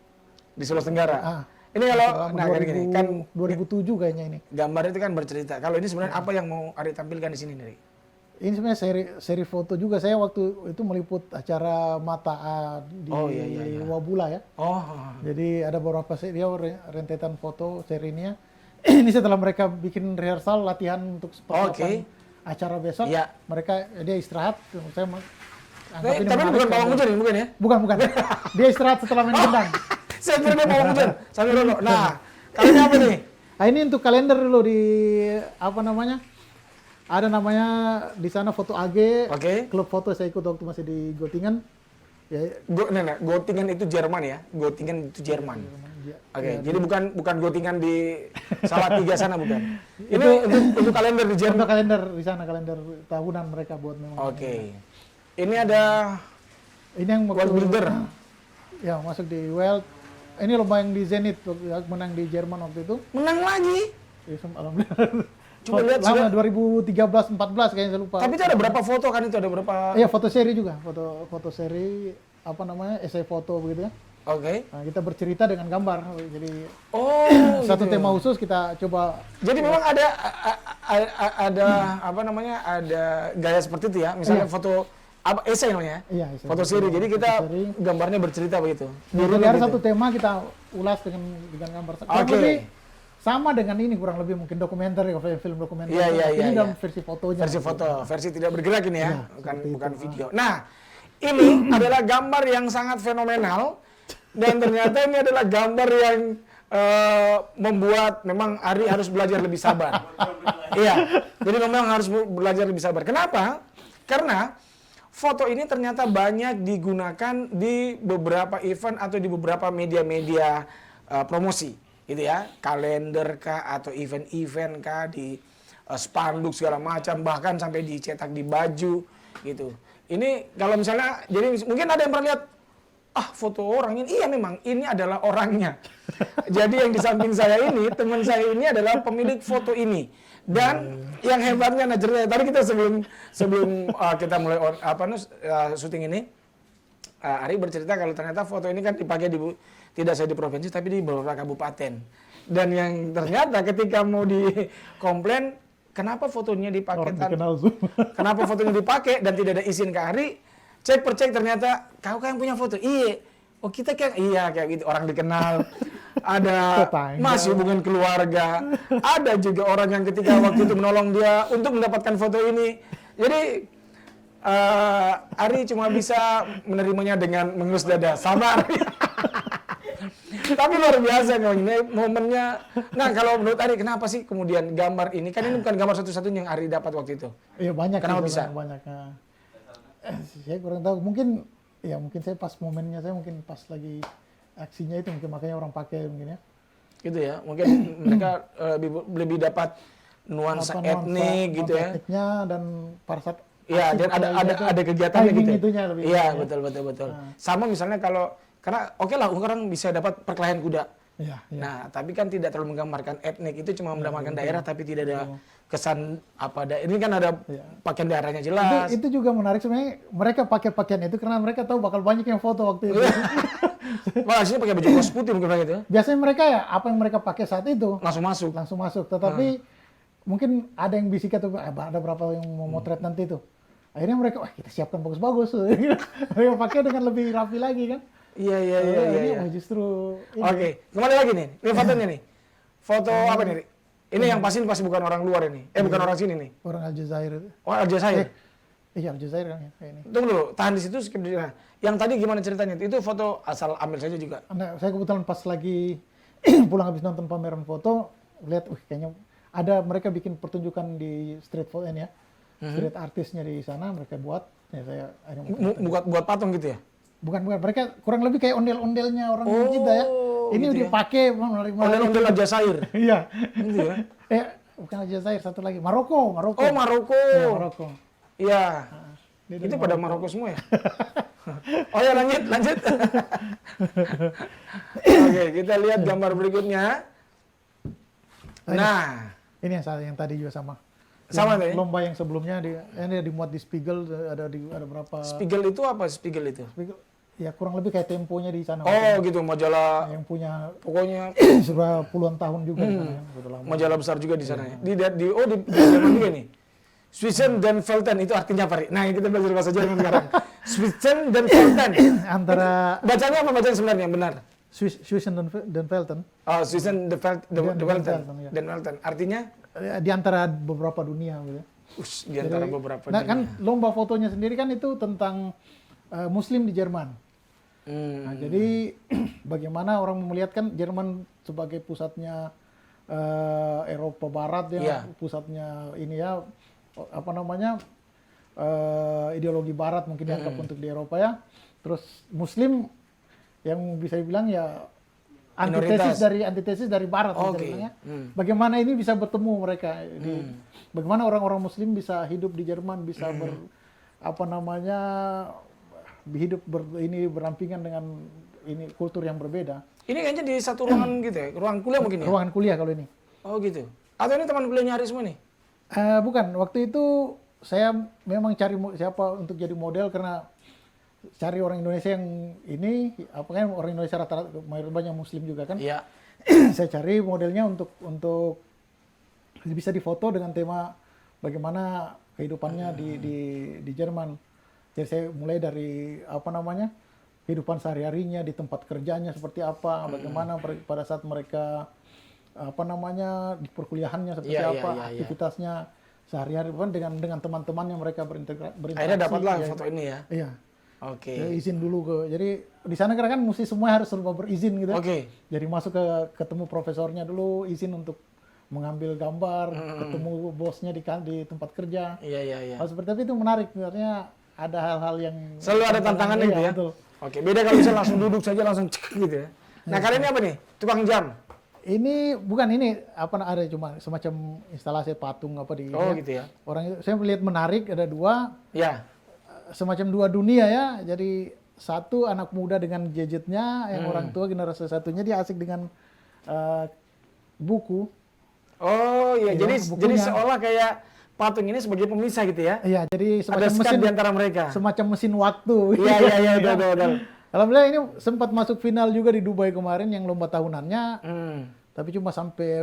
Di Sulawesi Tenggara. Ini kalau gini kan 2007 kayaknya ini. Gambar itu kan bercerita. Kalau ini sebenarnya apa yang mau Ari tampilkan di sini nih? Ini sebenarnya seri foto juga. Saya waktu itu meliput acara Mata A di Wabula ya. Jadi ada beberapa rentetan foto serinya. Ini setelah mereka bikin rehearsal latihan untuk persiapan acara besok. Mereka dia istirahat. Tapi bukan pawang hujan ini, bukan ya? Bukan. Dia istirahat setelah main gendang. Saya kira dia pawang hujan. Sambil dulu. Nah, kali ini apa nih? Nah, ini untuk kalender dulu di ada namanya di sana foto AG, klub foto saya ikut waktu masih di Göttingen. Göttingen itu Jerman ya? Göttingen itu Jerman. Jadi bukan Göttingen di Salatiga sana bukan? Ini untuk kalender di Jerman? Untuk kalender di sana, kalender tahunan mereka buat memang. Ini ada yang World Builder. Ya, masuk di World. Ini lomba yang di Zenit, menang di Jerman waktu itu. Menang lagi? Ya, alhamdulillah. Coba lihat lama 2013-14 kayaknya saya lupa. Tapi itu ada berapa foto kan itu ada berapa? Iya, foto seri juga. Foto seri essay foto begitu ya. Nah, kita bercerita dengan gambar. Jadi satu tema khusus kita coba. Jadi memang ada ada gaya seperti itu ya. Misalnya foto essay namanya. Iya, foto seri. Jadi kita gambarnya bercerita begitu. Jadi ada satu tema kita ulas dengan gambar. Sama dengan ini kurang lebih mungkin dokumenter ya, film dokumenter. Ini dalam versi fotonya. Versi tidak bergerak ini ya, bukan video. Nah, ini adalah gambar yang sangat fenomenal dan ternyata ini adalah gambar yang membuat memang Ari harus belajar lebih sabar. Jadi memang harus belajar lebih sabar. Kenapa? Karena foto ini ternyata banyak digunakan di beberapa event atau di beberapa media-media promosi. Gitu ya, kalender kah atau event-event kah di spanduk segala macam, bahkan sampai dicetak di baju gitu. Ini kalau misalnya, jadi mungkin ada yang pernah lihat, foto orang ini, iya memang ini adalah orangnya. Jadi yang di samping saya ini, teman saya ini adalah pemilik foto ini. Dan yang hebatnya, tadi kita sebelum kita mulai syuting ini, Ari bercerita kalau ternyata foto ini kan dipakai tidak saya di provinsi tapi di beberapa kabupaten. Dan yang ternyata ketika mau dikomplain kenapa fotonya dipakai kenapa fotonya dipakai dan tidak ada izin ke Ari, cek ternyata kau kan yang punya foto. Iya. Oh kita kan kayak gitu orang dikenal. Ada masih hubungan keluarga. Ada juga orang yang ketika waktu itu menolong dia untuk mendapatkan foto ini. Jadi Ari cuma bisa menerimanya dengan mengelus dada. Sabar. Tapi luar biasa ini momennya. Nah kalau menurut Ari kenapa sih kemudian gambar ini, kan ini bukan gambar satu-satunya yang Ari dapat waktu itu? Iya banyak. Kenapa bisa? Banyak. Saya kurang tahu. Mungkin saya pas momennya saya mungkin pas lagi aksinya itu mungkin makanya orang pakai mungkin ya. Gitu ya. Mungkin mereka lebih dapat nuansa etnik gitu ya. Etniknya dan pada saat dan ada kegiatannya gitu. Iya, betul. Sama misalnya karena lah orang bisa dapat perkelahian kuda. Nah, tapi kan tidak terlalu menggambarkan etnik, itu cuma menggambarkan daerah tapi tidak ada kesan ini kan ada pakaian daerahnya jelas. Itu juga menarik sebenarnya, mereka pakai pakaian itu karena mereka tahu bakal banyak yang foto waktu itu. Maksudnya pakai baju kaos putih mungkin gitu. Biasanya mereka apa yang mereka pakai saat itu langsung masuk. Tetapi mungkin ada yang bisik atau ada berapa yang mau motret nanti itu. Akhirnya mereka kita siapkan bagus-bagus. Mereka pakai dengan lebih rapi lagi kan. Iya. Justru. Oke, kembali lagi nih. Ini fotonya nih. Foto apa nih? Ini yang pasti bukan orang luar ini. Bukan orang sini nih. Orang Aljazair itu. Oh, Aljazair. Iya, Aljazair kan ya, kayak ini. Tunggu dulu, tahan di situ. Skip di. Nah, yang tadi gimana ceritanya? Itu foto asal ambil saja juga. Nah, saya kebetulan pas lagi pulang habis nonton pameran foto, lihat, kayaknya ada mereka bikin pertunjukan di street foto ini ya, street artisnya di sana mereka buat. Ya saya akhirnya Buat patung gitu ya? bukan, mereka kurang lebih kayak ondel-ondelnya orang kita ya. Ini gitu ya. dipakai Ondel-ondel Aljazair. Iya. Gitu ya. Bukan Aljazair, satu lagi Maroko. Oh, Maroko. Ya, Maroko. Iya. Dia Itu dari pada Maroko semua ya? Oh ya, lanjut. Oke, kita lihat gambar berikutnya. Nah, ini yang tadi juga sama. Sama Yang nih. lomba yang sebelumnya ini dimuat di Spiegel, ada berapa Spiegel itu apa? Spiegel itu? Spiegel, ya kurang lebih kayak Temponya di sana. Oh, gitu, majalah. Yang punya Pokoknya sudah puluhan tahun juga di sana, kan, sudah lama. majalah besar juga di sana ya. Di Jerman juga nih. Swissen dan Velten itu artinya apa, Ri? Nah, kita belajar bahasa Jerman sekarang. Swissen dan Velten. Antara Bacanya apa bacaan sebenarnya yang benar? Swissen dan Velten. Oh, Swissen de Velten. Ya. Dan Velten. Artinya Di antara beberapa dunia gitu. di antara Jadi, beberapa nah, dunia. kan lomba fotonya sendiri kan itu tentang Muslim di Jerman. Nah, jadi bagaimana orang melihatkan Jerman sebagai pusatnya Eropa Barat ya, Iya. pusatnya ini ya apa namanya ideologi Barat mungkin dianggap untuk di Eropa ya. Terus Muslim yang bisa dibilang ya Minoritas. antitesis dari Barat Oke. ceritanya. Bagaimana ini bisa bertemu mereka? Bagaimana orang-orang Muslim bisa hidup di Jerman, bisa berampingan dengan ini kultur yang berbeda. Ini kayaknya di satu ruangan gitu ya? Ruang kuliah mungkin ya? Ruangan kuliah kalau ini. Oh gitu. Atau ini teman kuliahnya Hari semua nih? Bukan, waktu itu saya memang cari siapa untuk jadi model karena cari orang Indonesia yang ini, apa kan orang Indonesia rata-rata banyak Muslim juga kan. Iya. Saya cari modelnya untuk bisa difoto dengan tema bagaimana kehidupannya di Jerman. Jadi saya mulai dari apa namanya kehidupan sehari-harinya di tempat kerjanya seperti apa, bagaimana pada saat mereka apa namanya di perkuliahannya seperti apa, aktivitasnya sehari-hari dengan teman-teman yang mereka berinteraksi. Akhirnya dapatlah ya, foto ini ya? Iya. Oke. Ya, izin dulu jadi di sana kan mesti semua harus serba berizin gitu. Oke. Jadi masuk ketemu profesornya dulu, izin untuk mengambil gambar, ketemu bosnya di tempat kerja. Iya. Hal seperti itu menarik, sebenarnya ada hal-hal yang Selalu ada tantangannya gitu ya? Betul. Oke, beda kalau bisa langsung duduk saja langsung cek gitu ya. Nah, kali ini apa nih? Tukang jam? Ini bukan ada cuma semacam instalasi patung apa di Oh gitu ya? orang itu. Saya melihat menarik, ada dua. Ya. Semacam dua dunia ya. Jadi satu anak muda dengan gadgetnya, yang orang tua generasi satunya dia asik dengan buku. Oh iya, Iya, jadi seolah kayak patung ini sebagai pemisah gitu ya? Iya, jadi Ada sekat di antara mereka. semacam mesin waktu. Iya, betul. Alhamdulillah ini sempat masuk final juga di Dubai kemarin yang lomba tahunannya, tapi cuma sampai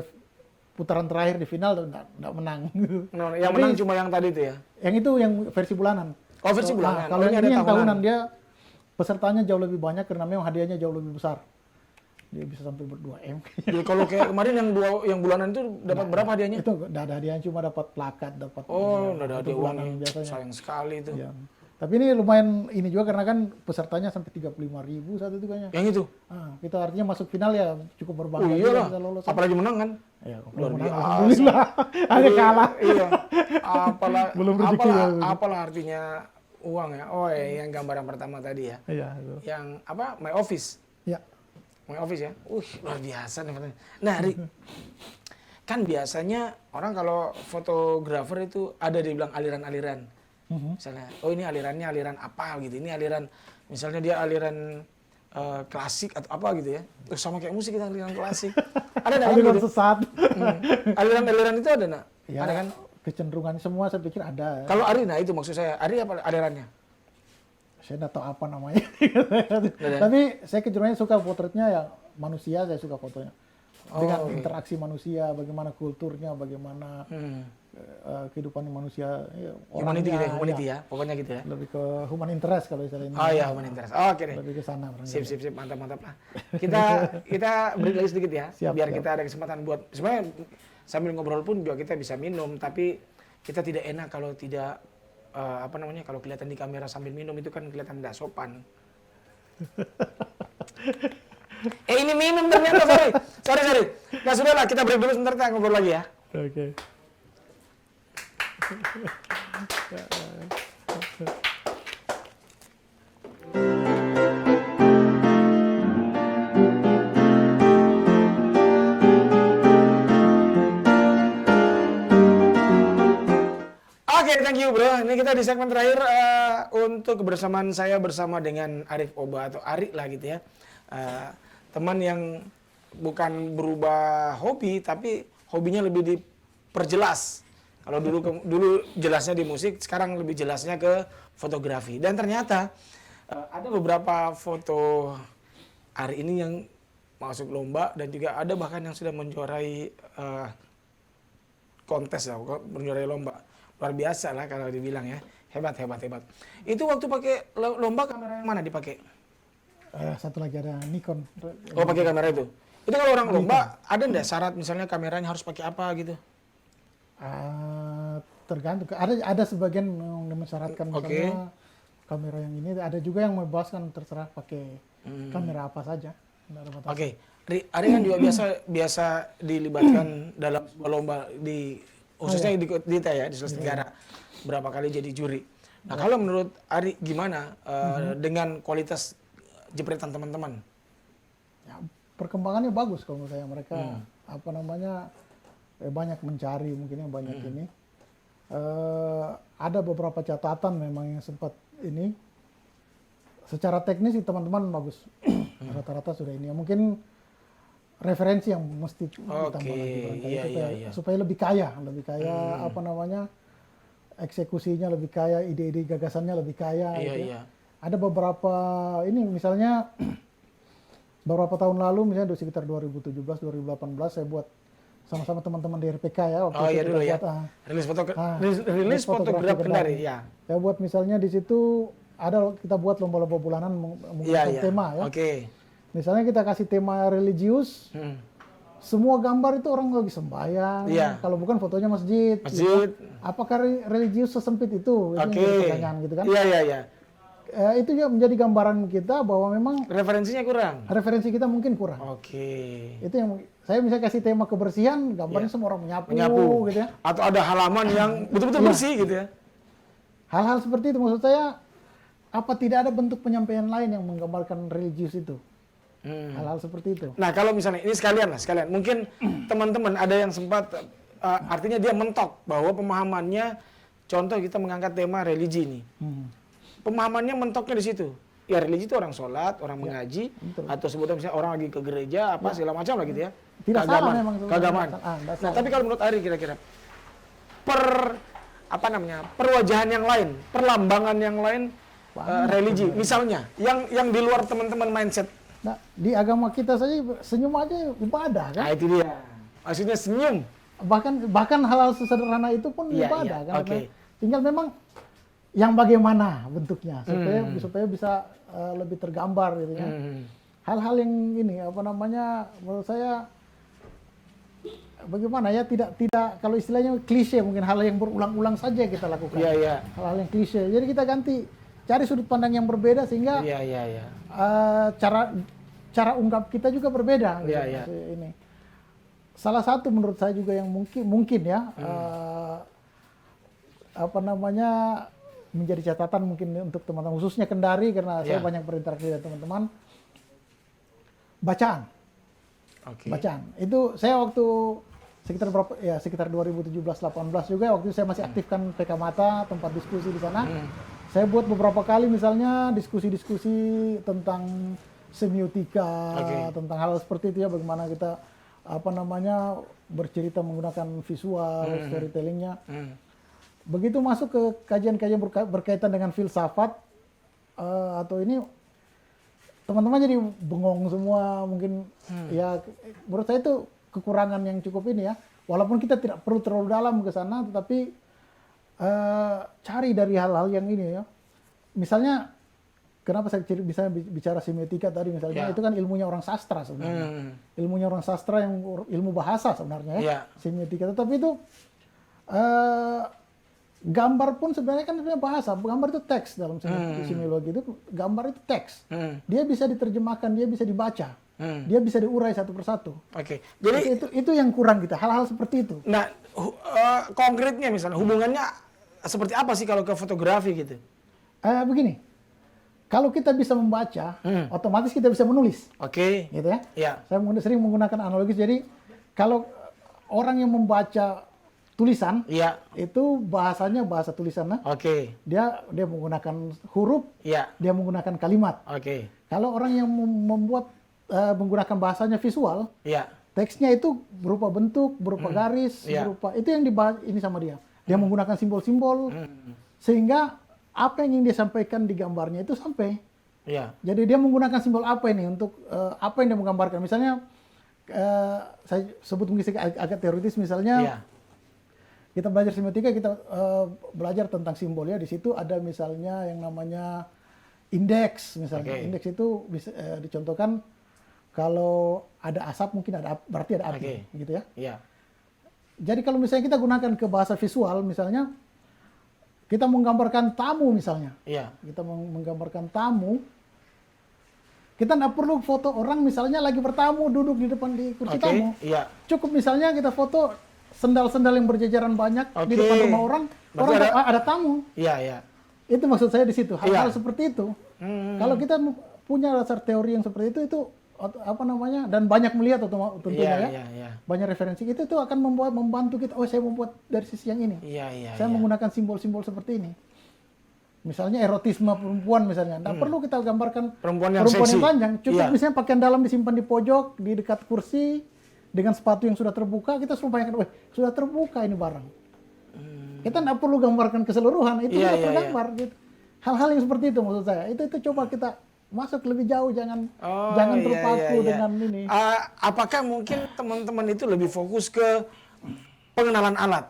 putaran terakhir di final nggak menang. No, yang menang cuma yang tadi itu ya? Yang itu yang versi bulanan. Oh, versi bulanan. Kalau ini yang tahunan dia pesertanya jauh lebih banyak karena memang hadiahnya jauh lebih besar. Dia bisa sampai ber-2 M. Jadi kalau kayak kemarin yang bulanan itu dapat berapa hadiahnya? Itu nggak ada hadiahnya, cuma dapat plakat, dapat. Oh, nggak ada itu hadiah bulanan uang biasanya. sayang sekali itu. Ya. Tapi ini lumayan ini juga karena kan pesertanya sampai 35.000 satu itu kayaknya. Yang itu? Kita artinya masuk final ya cukup berbangga. Oh iyalah, bisa lolos. apalagi menang kan? Ya, Luar biasa. alhamdulillah. Hanya kalah. Iya. Belum rezeki ya. Apalah artinya uang ya? Oh yang gambar yang pertama tadi ya? Iya. Itu. Yang apa? My Office. Ya. My Office ya? Luar biasa nih fotonya. Nah, kan biasanya orang kalau fotografer itu ada dibilang aliran-aliran. Misalnya, oh ini alirannya aliran apa gitu. Ini aliran, misalnya dia aliran klasik atau apa gitu ya. Sama kayak musik kita aliran klasik. Ada nggak Aliran gitu? sesat. Aliran-aliran itu ada nggak? Ya, Ada kan? kecenderungan semua saya pikir ada. Kalau Ari, nah itu maksud saya. Ari apa alirannya? Saya nggak tahu apa namanya. Ada. Tapi saya kecenderungannya suka potretnya ya manusia, saya suka fotonya. Dengan interaksi manusia, bagaimana kulturnya, bagaimana kehidupan manusia. Ya, Humanity gitu ya, orangnya, humanity ya. Pokoknya gitu ya. Lebih ke human interest kalau istilah ini. Oh iya, human interest. Oke deh. Lebih ke sana. Sip, mantap lah. Kita break lagi sedikit ya, biar kita ada kesempatan buat, sebenarnya sambil ngobrol pun juga kita bisa minum, tapi kita tidak enak kalau tidak apa namanya, kalau kelihatan di kamera sambil minum itu kan kelihatan tidak sopan. Ini minum ternyata, sorry. Nah sudahlah, kita break dulu sebentar, kita ngobrol lagi ya. Oke. Oke, thank you bro. Ini kita di segmen terakhir untuk kebersamaan saya bersama dengan Arif Oba atau Ari lah gitu ya. Teman yang bukan berubah hobi, tapi hobinya lebih diperjelas. Kalau dulu jelasnya di musik, sekarang lebih jelasnya ke fotografi. Dan ternyata ada beberapa foto Ari ini yang masuk lomba dan juga ada bahkan yang sudah menjuarai kontes lah, menjuarai lomba. Luar biasa lah kalau dibilang ya. Hebat. Itu waktu pakai lomba kamera yang mana dipakai? Satu lagi ada Nikon. Oh, pakai kamera itu. Itu kalau orang lomba ada nggak syarat misalnya kameranya harus pakai apa gitu? Tergantung. Ada sebagian yang mensyaratkan misalnya kamera yang ini. Ada juga yang membebaskan terserah pakai kamera apa saja. Oke. Ada kan juga biasa dilibatkan dalam sebuah lomba di khususnya di Sulawesi Tenggara, berapa kali jadi juri. Nah kalau menurut Ari gimana dengan kualitas jepretan teman-teman? Ya, perkembangannya bagus kalau menurut saya. Mereka banyak mencari, mungkin yang banyak ini. Ada beberapa catatan memang yang sempat ini. Secara teknis teman-teman bagus. Rata-rata sudah ini. Mungkin referensi yang mesti ditambah lagi supaya lebih kaya eksekusinya lebih kaya, ide-ide gagasannya lebih kaya. Ada beberapa ini misalnya beberapa tahun lalu misalnya sekitar 2017 2018 saya buat sama-sama teman-teman di RPK ya waktu itu rilis fotografi Kendari ya. Saya buat misalnya di situ kita buat lomba-lomba bulanan menggunakan tema ya. Misalnya kita kasih tema religius, semua gambar itu orang lagi sembahyang. Kalau bukan fotonya masjid. Gitu. Apakah religius sesempit itu? Pertanyaan gitu kan? Itu juga menjadi gambaran kita bahwa memang referensi kita mungkin kurang. Itu yang saya misalnya kasih tema kebersihan, gambarnya semua orang menyapu gitu ya. Atau ada halaman yang betul-betul bersih gitu ya. Hal-hal seperti itu maksud saya, apa tidak ada bentuk penyampaian lain yang menggambarkan religius itu? Hal-hal seperti itu. Nah kalau misalnya ini sekalian, mungkin teman-teman ada yang sempat artinya dia mentok bahwa pemahamannya, contoh kita mengangkat tema religi ini, pemahamannya mentoknya di situ. Ya religi itu orang sholat, orang mengaji, atau sebutnya misalnya orang lagi ke gereja apa segala macam lah gitu ya. Tidak salah memang. Keagamaan. Nah tapi kalau menurut Ari kira-kira perwajahan yang lain, perlambangan yang lain religi, misalnya yang di luar teman-teman mindset. Nah, di agama kita saja senyum aja ibadah kan? Nah, itu dia. Maksudnya senyum. Bahkan hal-hal sesederhana itu pun ibadah kan? Tinggal memang yang bagaimana bentuknya supaya bisa lebih tergambar gitu ya. Hal-hal yang ini menurut saya bagaimana ya tidak kalau istilahnya klise, mungkin hal yang berulang-ulang saja kita lakukan. Hal-hal yang klise. Jadi kita cari sudut pandang yang berbeda sehingga cara ungkap kita juga berbeda. Ini salah satu menurut saya juga yang mungkin ya menjadi catatan mungkin untuk teman-teman khususnya Kendari karena saya banyak berinteraksi dengan teman-teman. Bacaan itu saya waktu sekitar 2017-18 juga waktu itu saya masih aktifkan PK Mata, tempat diskusi di sana. Saya buat beberapa kali misalnya diskusi-diskusi tentang semiotika, tentang hal seperti itu ya, bagaimana kita bercerita menggunakan visual, storytellingnya. Begitu masuk ke kajian-kajian berkaitan dengan filsafat atau ini, teman-teman jadi bengong semua mungkin. Ya menurut saya itu kekurangan yang cukup ini ya. Walaupun kita tidak perlu terlalu dalam ke sana, tetapi cari dari hal-hal yang ini ya. Misalnya, kenapa saya bisa bicara semiotika tadi misalnya, itu kan ilmunya orang sastra sebenarnya. Ilmunya orang sastra yang ilmu bahasa sebenarnya ya, semiotika. Tetapi itu gambar pun sebenarnya kan sebenarnya bahasa. Gambar itu teks dalam semiologi itu. Gambar itu teks. Dia bisa diterjemahkan, dia bisa dibaca, dia bisa diurai satu persatu. Oke. Jadi Itu yang kurang kita. Hal-hal seperti itu. nah konkretnya misalnya hubungannya seperti apa sih kalau ke fotografi gitu? Begini, kalau kita bisa membaca, otomatis kita bisa menulis. Oke. Gitu ya. Ya. Saya sering menggunakan analogis. Jadi kalau orang yang membaca tulisan, Iya. itu bahasanya bahasa tulisan. Oke. Dia menggunakan huruf, Iya. dia menggunakan kalimat. Oke. Kalau orang yang membuat menggunakan bahasanya visual, Iya. teksnya itu berupa bentuk, berupa garis, Iya. berupa itu yang dibahas ini sama dia. Dia menggunakan simbol-simbol sehingga apa yang ingin dia sampaikan di gambarnya itu sampai. Iya. Jadi dia menggunakan simbol apa ini untuk apa yang dia menggambarkan. Misalnya saya sebut mungkin agak teoritis misalnya. Iya. Kita belajar semiotika, kita belajar tentang simbol ya. Di situ ada misalnya yang namanya indeks misalnya. Oke. Indeks itu bisa dicontohkan kalau ada asap mungkin berarti ada api, Oke. gitu ya. Iya. Jadi kalau misalnya kita gunakan ke bahasa visual, misalnya kita menggambarkan tamu misalnya. Iya. Kita menggambarkan tamu, kita nggak perlu foto orang misalnya lagi bertamu duduk di depan di kursi Oke. tamu. Iya. Cukup misalnya kita foto sendal-sendal yang berjejeran banyak di Oke. depan rumah orang, Berarti orang ada tamu. Iya. Iya. Itu maksud saya di situ. Hal-hal Iya. seperti itu. Kalau kita punya dasar teori yang seperti itu apa namanya, dan banyak melihat tentunya Iya. ya, Iya. Iya. banyak referensi itu akan membantu kita. Oh, saya membuat dari sisi yang ini. Iya. Iya. Saya menggunakan simbol-simbol seperti ini. Misalnya erotisme perempuan misalnya, tidak perlu kita gambarkan Perempuan yang yang seksi. panjang. Cukup Iya. misalnya pakaian dalam disimpan di pojok, di dekat kursi, dengan sepatu yang sudah terbuka, kita suruh bayangkan, sudah terbuka ini barang. Kita tidak perlu gambarkan keseluruhan, itu Iya, sudah iya, tergambar. Gitu. Hal-hal yang seperti itu maksud saya. Itu coba kita masuk lebih jauh, jangan Iya, terpaku iya. dengan ini. Apakah mungkin teman-teman itu lebih fokus ke pengenalan alat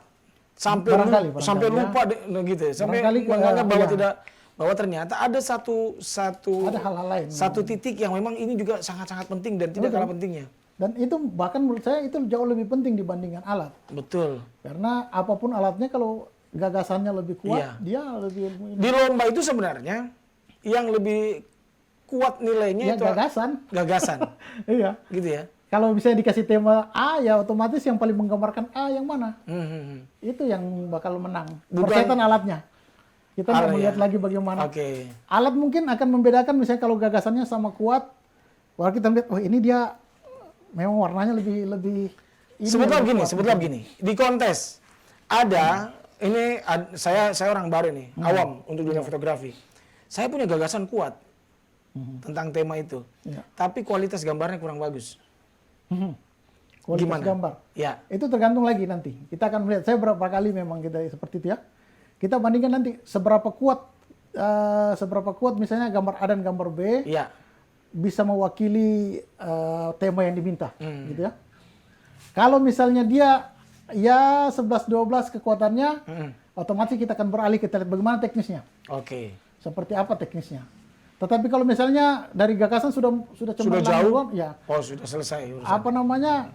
sampai Barangkali, sampai ya. lupa gitu ya, sampai Barangkali, menganggap bahwa iya. bahwa ternyata ada Ada hal-hal lain. satu titik yang memang ini juga sangat-sangat penting dan tidak kalah pentingnya. Dan itu bahkan menurut saya itu jauh lebih penting dibandingkan alat. Betul. Karena apapun alatnya kalau gagasannya lebih kuat, Iya. dia lebih Di lomba itu sebenarnya yang lebih kuat nilainya ya, itu gagasan. Iya. Gitu ya. Kalau misalnya dikasih tema A, ya otomatis yang paling menggambarkan A yang mana. Hmm. Itu yang bakal menang. Bukan- Berkaitan alatnya. Kita nggak Alat, melihat ya. lagi bagaimana. Oke. Alat mungkin akan membedakan misalnya kalau gagasannya sama kuat, baru kita melihat, oh ini dia memang warnanya lebih Sebutlah begini. Di kontes ada saya orang baru nih, awam untuk dunia fotografi. Saya punya gagasan kuat tentang tema itu. Iya. Tapi kualitas gambarnya kurang bagus. Kualitas Gimana? gambar. Ya. Itu tergantung lagi nanti. Kita akan melihat. Saya berapa kali memang kita seperti itu ya. Kita bandingkan nanti seberapa kuat misalnya gambar A dan gambar B Iya. bisa mewakili tema yang diminta, gitu ya. Kalau misalnya dia ya 11-12 kekuatannya, otomatis kita akan beralih kita lihat bagaimana teknisnya. Oke. Seperti apa teknisnya. Tetapi kalau misalnya dari gagasan sudah cemerlang jauh? duluan, ya Oh, sudah selesai urusan. apa namanya?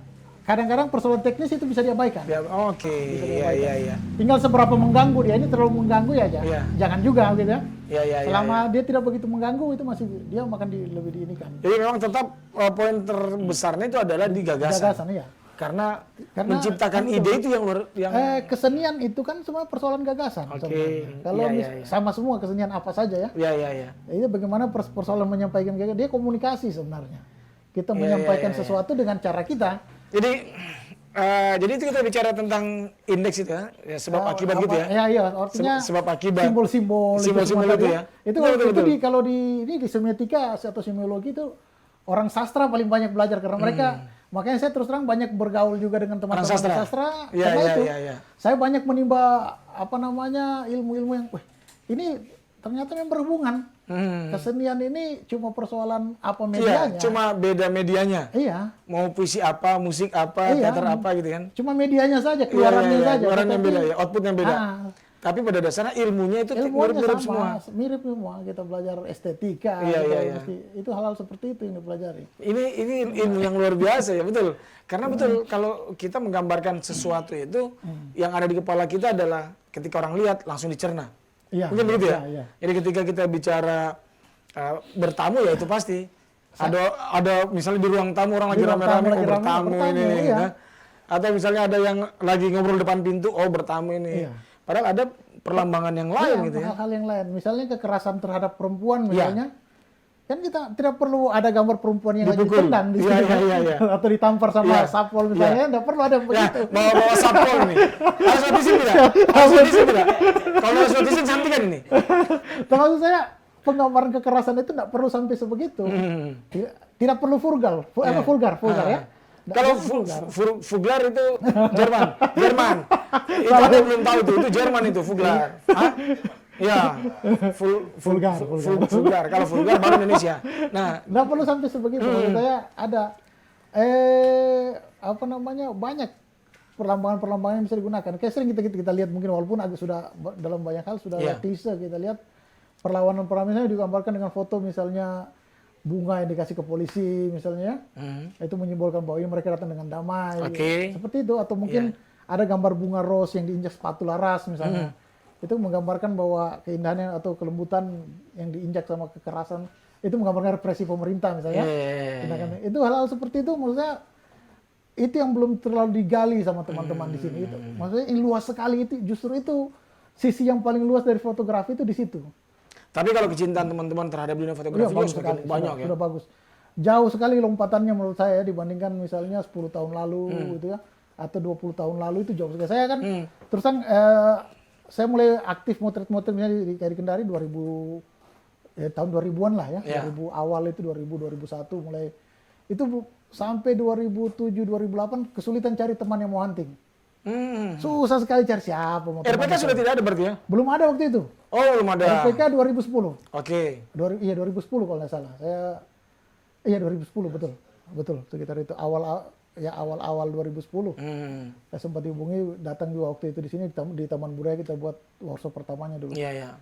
Kadang-kadang persoalan teknis itu bisa diabaikan. Ya, oke. Iya. Tinggal seberapa mengganggu dia, ini terlalu mengganggu ya aja. Iya. Jangan juga gitu ya. Iya. Selama dia tidak begitu mengganggu itu masih dia makan lebih diinikan. Jadi memang tetap poin terbesarnya itu adalah di gagasan. Gagasan ya. Karena kan menciptakan ide itu yang kesenian itu kan semua persoalan gagasan. Oke. Sebenarnya. Kalau Iya. sama semua kesenian apa saja ya. Iya. Ini bagaimana persoalan menyampaikan gagasan, dia komunikasi sebenarnya. Kita menyampaikan sesuatu dengan cara kita. Jadi itu kita bicara tentang indeks itu ya, sebab akibat gitu ya. Iya, artinya Sebab akibat. simbol-simbol Simbol-simbol semua itu tadi ya. Itu Betul. kalau di semiotika atau semiologi itu orang sastra paling banyak belajar karena mereka makanya saya terus terang banyak bergaul juga dengan teman-teman sastra. Iya, karena itu iya. saya banyak menimba ilmu-ilmu yang ini ternyata memang berhubungan. Kesenian ini cuma persoalan apa medianya. Iya, cuma beda medianya. Iya. Mau puisi apa, musik apa, Iya. teater apa gitu kan. Cuma medianya saja, keluarannya saja. Keluaran yang Tetapi- beda ya, output yang beda. Ah, Tapi pada dasarnya ilmunya itu Ilmunya mirip-mirip sama, semua. mirip semua. Kita belajar estetika, Iya, kita iya. itu hal-hal seperti itu yang dipelajari. Ini ilmu yang luar biasa ya, betul. Karena betul kalau kita menggambarkan sesuatu itu yang ada di kepala kita adalah ketika orang lihat langsung dicerna. Iya, Mungkin begitu ya? iya. Jadi ketika kita bicara bertamu ya itu pasti ada misalnya di ruang tamu orang lagi Di ruang tamu rame-rame, lagi oh bertamu bertamu, ini. iya. Ya. Atau misalnya ada yang lagi ngobrol depan pintu, oh bertamu ini. Iya. Padahal ada perlambangan yang lain Iya, gitu ya. hal-hal yang lain. Misalnya kekerasan terhadap perempuan misalnya. Kan kita tidak perlu ada gambar perempuan yang lagi Dipukul. ditendang di Iya, sini. iya. Atau ditampar sama Iya. satpol misalnya, tidak perlu ada Ya, begitu. bawa satpol nih. Harus notisin tidak? Harus notisin tidak? Kalau harus notisin cantik kan ini? Termasuk saya penggambaran kekerasan itu tidak perlu sampai sebegitu. Tidak perlu vulgar, vulgar ya. Nggak Kalau perlu vulgar. Fuglar itu Jerman. Itu Anda belum tahu itu Jerman itu Fuglar. Hah? Ya, vulgar. Kalau vulgar baru Indonesia. Nah, Nggak perlu sampai sebegitu. Maksud saya ada banyak perlambangan-perlambangan yang bisa digunakan. Kayak sering kita lihat mungkin walaupun agak sudah dalam banyak hal sudah klise kita lihat perlawanan-perlawanan digambarkan dengan foto misalnya bunga yang dikasih ke polisi misalnya, itu menyimbolkan bahwa ini mereka datang dengan damai. Seperti itu atau mungkin ada gambar bunga rose yang diinjak sepatu laras misalnya. Itu menggambarkan bahwa keindahannya atau kelembutan yang diinjak sama kekerasan itu menggambarkan represi pemerintah misalnya. Itu hal-hal seperti itu maksudnya itu yang belum terlalu digali sama teman-teman di sini itu. Maksudnya yang luas sekali itu justru itu sisi yang paling luas dari fotografi itu di situ. Tapi kalau kecintaan teman-teman terhadap dunia fotografi juga semakin banyak ya. Sudah bagus. Jauh sekali lompatannya menurut saya dibandingkan misalnya 10 tahun lalu gitu ya atau 20 tahun lalu itu jauh sekali. Saya kan terusan saya mulai aktif motret-motret misalnya di Kendari tahun 2000-an lah ya. 2000 awal itu 2000 2001 mulai itu sampai 2007 2008 kesulitan cari teman yang mau hunting. Susah sekali cari siapa mau RPK sudah tidak ada berarti ya? Belum ada waktu itu. Oh, belum ada. RPK 2010. Oke. 2010 kalau nggak salah. Iya 2010 betul sekitar itu awal 2010. Saya sempat dihubungi datang juga waktu itu di sini di Taman Budaya kita buat workshop pertamanya dulu. Iya.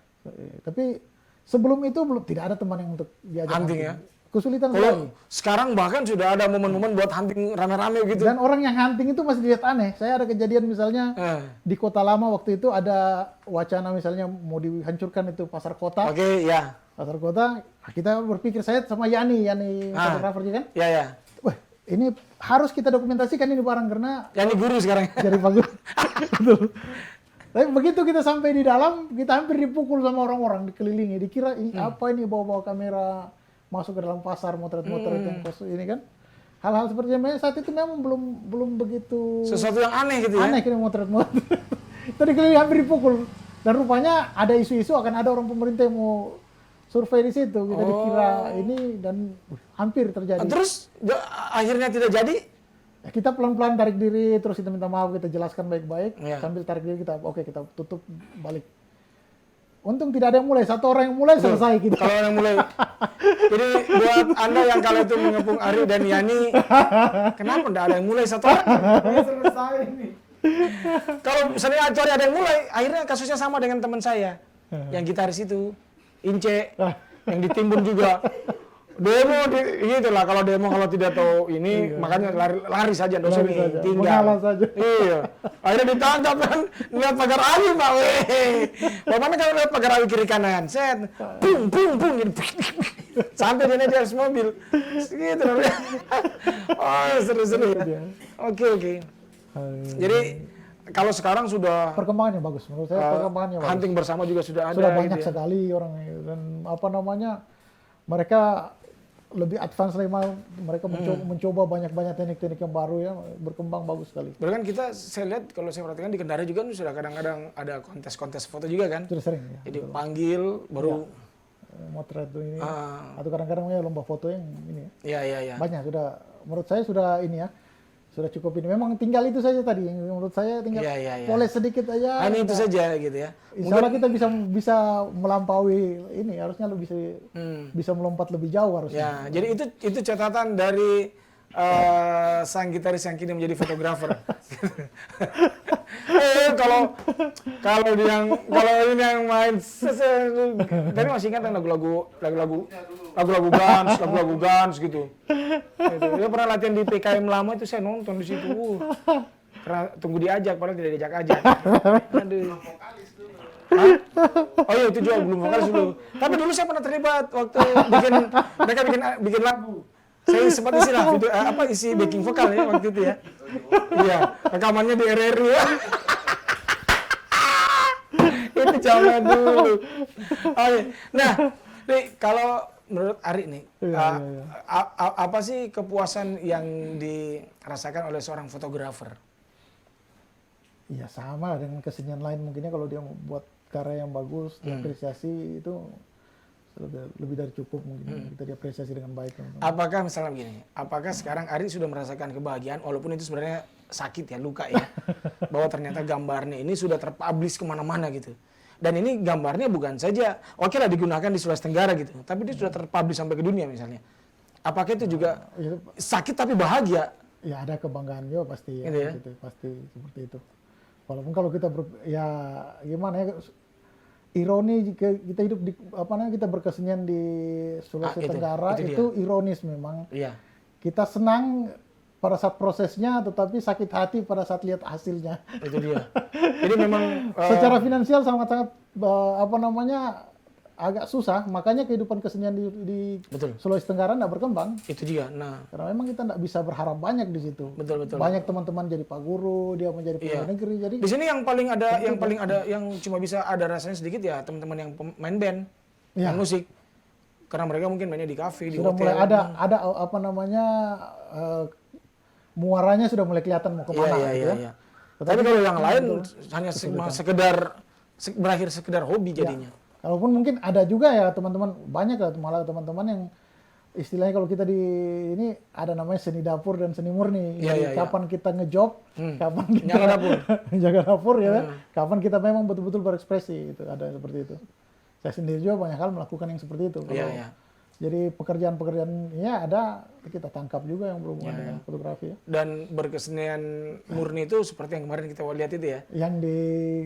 Tapi sebelum itu tidak ada teman yang untuk diajak Hunting ya. Kesulitan sekali. Kalau sekarang bahkan sudah ada momen-momen buat hunting rame-rame gitu. Dan orang yang hunting itu masih dilihat aneh. Saya ada kejadian misalnya di Kota Lama waktu itu ada wacana misalnya mau dihancurkan itu pasar kota. Oke, ya. Pasar kota, kita berpikir saya sama Yani fotografer juga kan. Iya. Wah, ini harus kita dokumentasikan ini barang karena Yani guru sekarang. jadi bagus. Betul. Tapi begitu kita sampai di dalam, kita hampir dipukul sama orang-orang, dikelilingi, dikira ini apa ini bawa-bawa kamera masuk ke dalam pasar motret-motret yang kosong ini kan. Hal-hal seperti ini saat itu memang belum begitu Sesuatu yang aneh gitu ya. aneh kira motret-motret. Tadi keliling hampir dipukul. Dan rupanya ada isu-isu akan ada orang pemerintah yang mau survei di situ. Kita dikira ini dan hampir terjadi. Terus akhirnya tidak jadi? Ya, kita pelan-pelan tarik diri, terus kita minta maaf, kita jelaskan baik-baik. Sambil tarik diri kita tutup balik. Untung tidak ada yang mulai, satu orang yang mulai selesai kita. Kalau yang mulai. Jadi buat Anda yang kala itu mengepung Ari dan Yani, kenapa tidak ada yang mulai satu orang? Selesai ini. Kalau misalnya Acori ada yang mulai, akhirnya kasusnya sama dengan teman saya. Yang gitaris itu, Ince, yang ditimbun juga. Demo gitu lah, kalau tidak tahu ini makanya lari saja, dosa Lari saja, tinggal. mengalah saja. Iya. Akhirnya ditangkap kan, lihat pagar awi Pak. Bagaimana kalau lihat pagar awi kiri kanan? Set, pung gitu. Sampai dia di atas mobil. Gitu. Oh, seru-seru ya. Oke. Jadi kalau sekarang sudah Perkembangannya bagus, menurut saya perkembangannya bagus. hunting bersama juga sudah ada. Sudah banyak gitu ya. sekali orang dan mereka lebih advance lagi, mereka mencoba banyak-banyak teknik-teknik yang baru ya, berkembang bagus sekali. Bahkan saya lihat kalau saya perhatikan di Kendari juga sudah kadang-kadang ada kontes-kontes foto juga kan. Sudah sering ya. Jadi panggil baru motret ini atau kadang-kadang ya lomba foto yang ini ya. Iya. Banyak sudah, menurut saya sudah ini ya. Sudah cukup ini. Memang tinggal itu saja tadi. Menurut saya tinggal poles sedikit aja. Hanya itu saja gitu ya. Insya Allah kita bisa melampaui ini. Harusnya lebih bisa melompat lebih jauh harusnya. Ya, jadi itu catatan dari sang gitaris yang kini menjadi fotografer. Kalau ini yang main tadi masih ingat kan lagu-lagu Guns gitu. Dia pernah latihan di PKM lama itu saya nonton di situ. Karena tunggu diajak padahal tidak diajak-ajak. Aduh. Hah? Oh iya itu juga belum vokalis dulu. Tapi dulu saya pernah terlibat waktu mereka bikin lagu. Saya sempat isi lah video isi backing vokal ya waktu itu ya. Iya, rekamannya di RRI ya. Itu zaman dulu. Oke. Nah, nih kalau menurut Ari nih, apa sih kepuasan yang dirasakan oleh seorang fotografer? Ya sama dengan kesenian lain mungkinnya kalau dia buat karya yang bagus, diapresiasi itu lebih dari cukup mungkin kita diapresiasi dengan baik. Apakah misalnya begini, apakah sekarang Ari sudah merasakan kebahagiaan walaupun itu sebenarnya sakit ya, luka ya, bahwa ternyata gambarnya ini sudah terpublish kemana-mana gitu. Dan ini gambarnya bukan saja, oke lah digunakan di Sulawesi Tenggara gitu, tapi dia sudah terpublish sampai ke dunia misalnya. Apakah itu juga sakit tapi bahagia? Ya ada kebanggaan juga pasti ya, gitu ya? gitu, pasti seperti itu. Walaupun kalau kita ya gimana ya, ironi jika kita hidup di kita berkesenian di Sulawesi Tenggara itu ironis memang. Iya. Kita senang pada saat prosesnya, tetapi sakit hati pada saat lihat hasilnya. Itu dia. Jadi memang secara finansial sangat-sangat agak susah. Makanya kehidupan kesenian di Sulawesi Tenggara tidak berkembang. Itu dia. Nah, karena memang kita tidak bisa berharap banyak di situ. Betul. Banyak teman-teman jadi pak guru, dia menjadi pegawai negeri. Jadi di sini yang paling ada yang cuma bisa ada rasanya sedikit ya teman-teman yang main band, main musik. Karena mereka mungkin mainnya di kafe, di hotel. Sudah mulai ada muaranya sudah mulai kelihatan mau kemana. Iya. Tapi kalau yang lain hanya sekedar berakhir sekedar hobi jadinya. Kalaupun mungkin ada juga ya teman-teman, banyak lah malah teman-teman yang istilahnya kalau kita di ini ada namanya seni dapur dan seni murni. Kapan kita ngejob, kapan kita jaga dapur ya, kapan kita memang betul-betul berekspresi, itu ada seperti itu. Saya sendiri juga banyak hal melakukan yang seperti itu. Jadi pekerjaan-pekerjaan ada, kita tangkap juga yang berhubungan dengan fotografi ya. Dan berkesenian murni itu seperti yang kemarin kita lihat itu ya. Yang di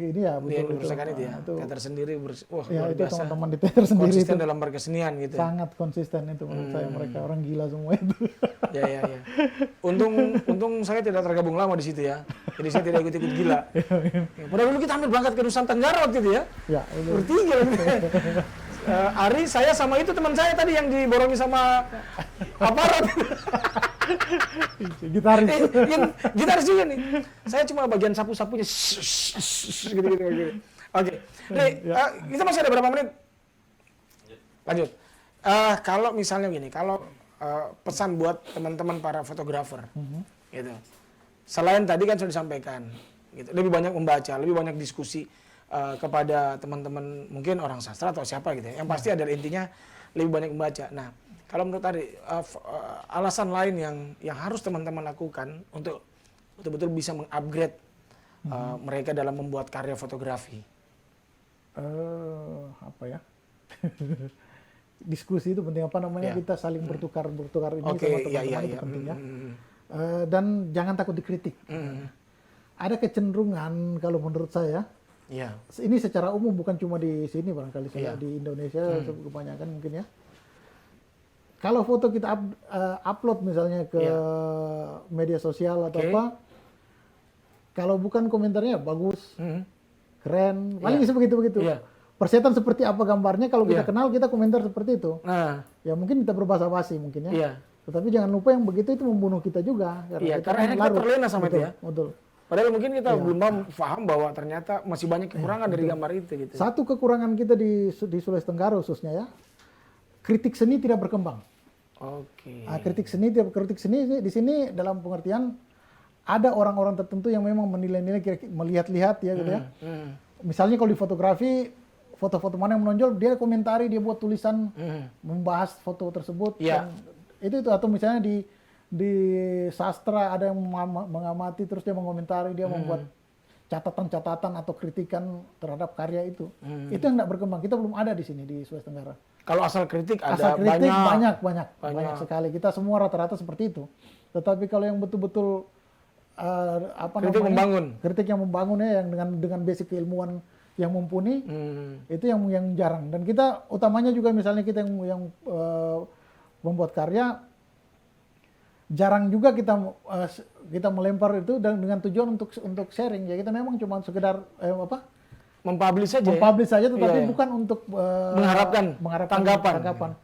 ini ya betul. Yang dipersembahkan itu ya. Teater sendiri luar itu biasa. Teman-teman di teater sendiri konsisten itu dalam berkesenian gitu. Sangat konsisten itu menurut saya, mereka orang gila semua itu. Ya. Untung saya tidak tergabung lama di situ ya. Jadi saya tidak ikut-ikut gila. Padahal dulu kita hampir berangkat ke Nusantara Tenggara waktu itu ya. Bertiga. Ari, saya sama itu teman saya tadi yang diborongi sama aparat. Gitaris. Gitaris juga nih. Saya cuma bagian sapu-sapunya. Gitu. Oke. Nih, kita masih ada berapa menit? Lanjut. Kalau misalnya gini, kalau pesan buat teman-teman para fotografer, gitu. Selain tadi kan sudah disampaikan, gitu. Lebih banyak membaca, lebih banyak diskusi kepada teman-teman mungkin orang sastra atau siapa gitu ya. Yang pasti adalah intinya lebih banyak membaca. Nah, kalau menurut tadi alasan lain yang harus teman-teman lakukan untuk betul-betul bisa mengupgrade mereka dalam membuat karya fotografi. Apa ya? Diskusi itu penting, kita saling bertukar ini sama teman-teman itu penting ya. Dan jangan takut dikritik. Ada kecenderungan kalau menurut saya. Ini secara umum bukan cuma di sini barangkali di Indonesia kebanyakan mungkin ya. Kalau foto kita upload misalnya ke media sosial atau apa, kalau bukan komentarnya bagus, keren, paling bisa begitu-begitu. Persetan seperti apa gambarnya, kalau kita kenal kita komentar seperti itu. Ya mungkin kita berbahasa basi mungkin ya. Tetapi jangan lupa yang begitu itu membunuh kita juga. Karena kita terlena sama itu ya. Betul. Padahal mungkin kita belum paham bahwa ternyata masih banyak kekurangan dari gambar itu. Gitu. Satu kekurangan kita di Sulawesi Tenggara khususnya ya, kritik seni tidak berkembang. Kritik seni di sini dalam pengertian ada orang-orang tertentu yang memang menilai-nilai, melihat-lihat ya gitu ya. Misalnya kalau di fotografi, foto-foto mana yang menonjol, dia komentari, dia buat tulisan membahas foto tersebut. Itu atau misalnya di sastra ada yang mengamati terus dia mengomentari, dia membuat catatan-catatan atau kritikan terhadap karya itu. Itu yang tidak berkembang. Kita belum ada di sini di Sulawesi Tenggara. Kalau asal kritik ada asal kritik banyak sekali. Kita semua rata-rata seperti itu. Tetapi kalau yang betul-betul Kritik membangun. Kritik yang membangun ya, yang dengan basic keilmuan yang mumpuni, itu yang jarang. Dan kita utamanya juga misalnya kita yang membuat karya, jarang juga kita melempar itu dengan tujuan untuk sharing. Ya kita memang cuma sekedar mempublish saja. Mempublish saja, tetapi Iya. bukan untuk mengharapkan tanggapan.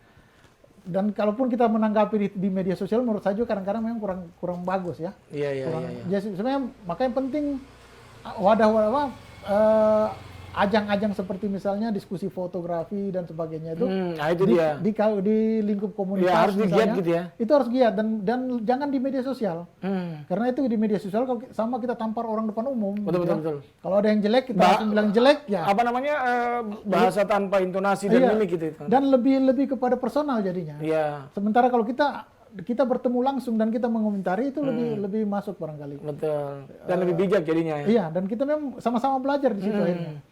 Dan kalaupun kita menanggapi di media sosial, menurut saya juga kadang-kadang memang kurang bagus ya. Iya. Jadi sebenarnya makanya penting wadah-wadah ajang-ajang seperti misalnya diskusi fotografi dan sebagainya itu, nah itu dia. Di lingkup komunitas Ya, harus digiat gitu ya. itu harus giat dan jangan di media sosial. Karena itu di media sosial kalau sama kita tampar orang depan umum. Betul. Kalau ada yang jelek kita langsung bilang jelek ya. Apa namanya bahasa tanpa intonasi dan mimik gitu. Dan lebih kepada personal jadinya. Iya. Sementara kalau kita bertemu langsung dan kita mengomentari itu lebih masuk barangkali. Betul. Dan lebih bijak jadinya ya. Iya, dan kita memang sama-sama belajar di situ akhirnya.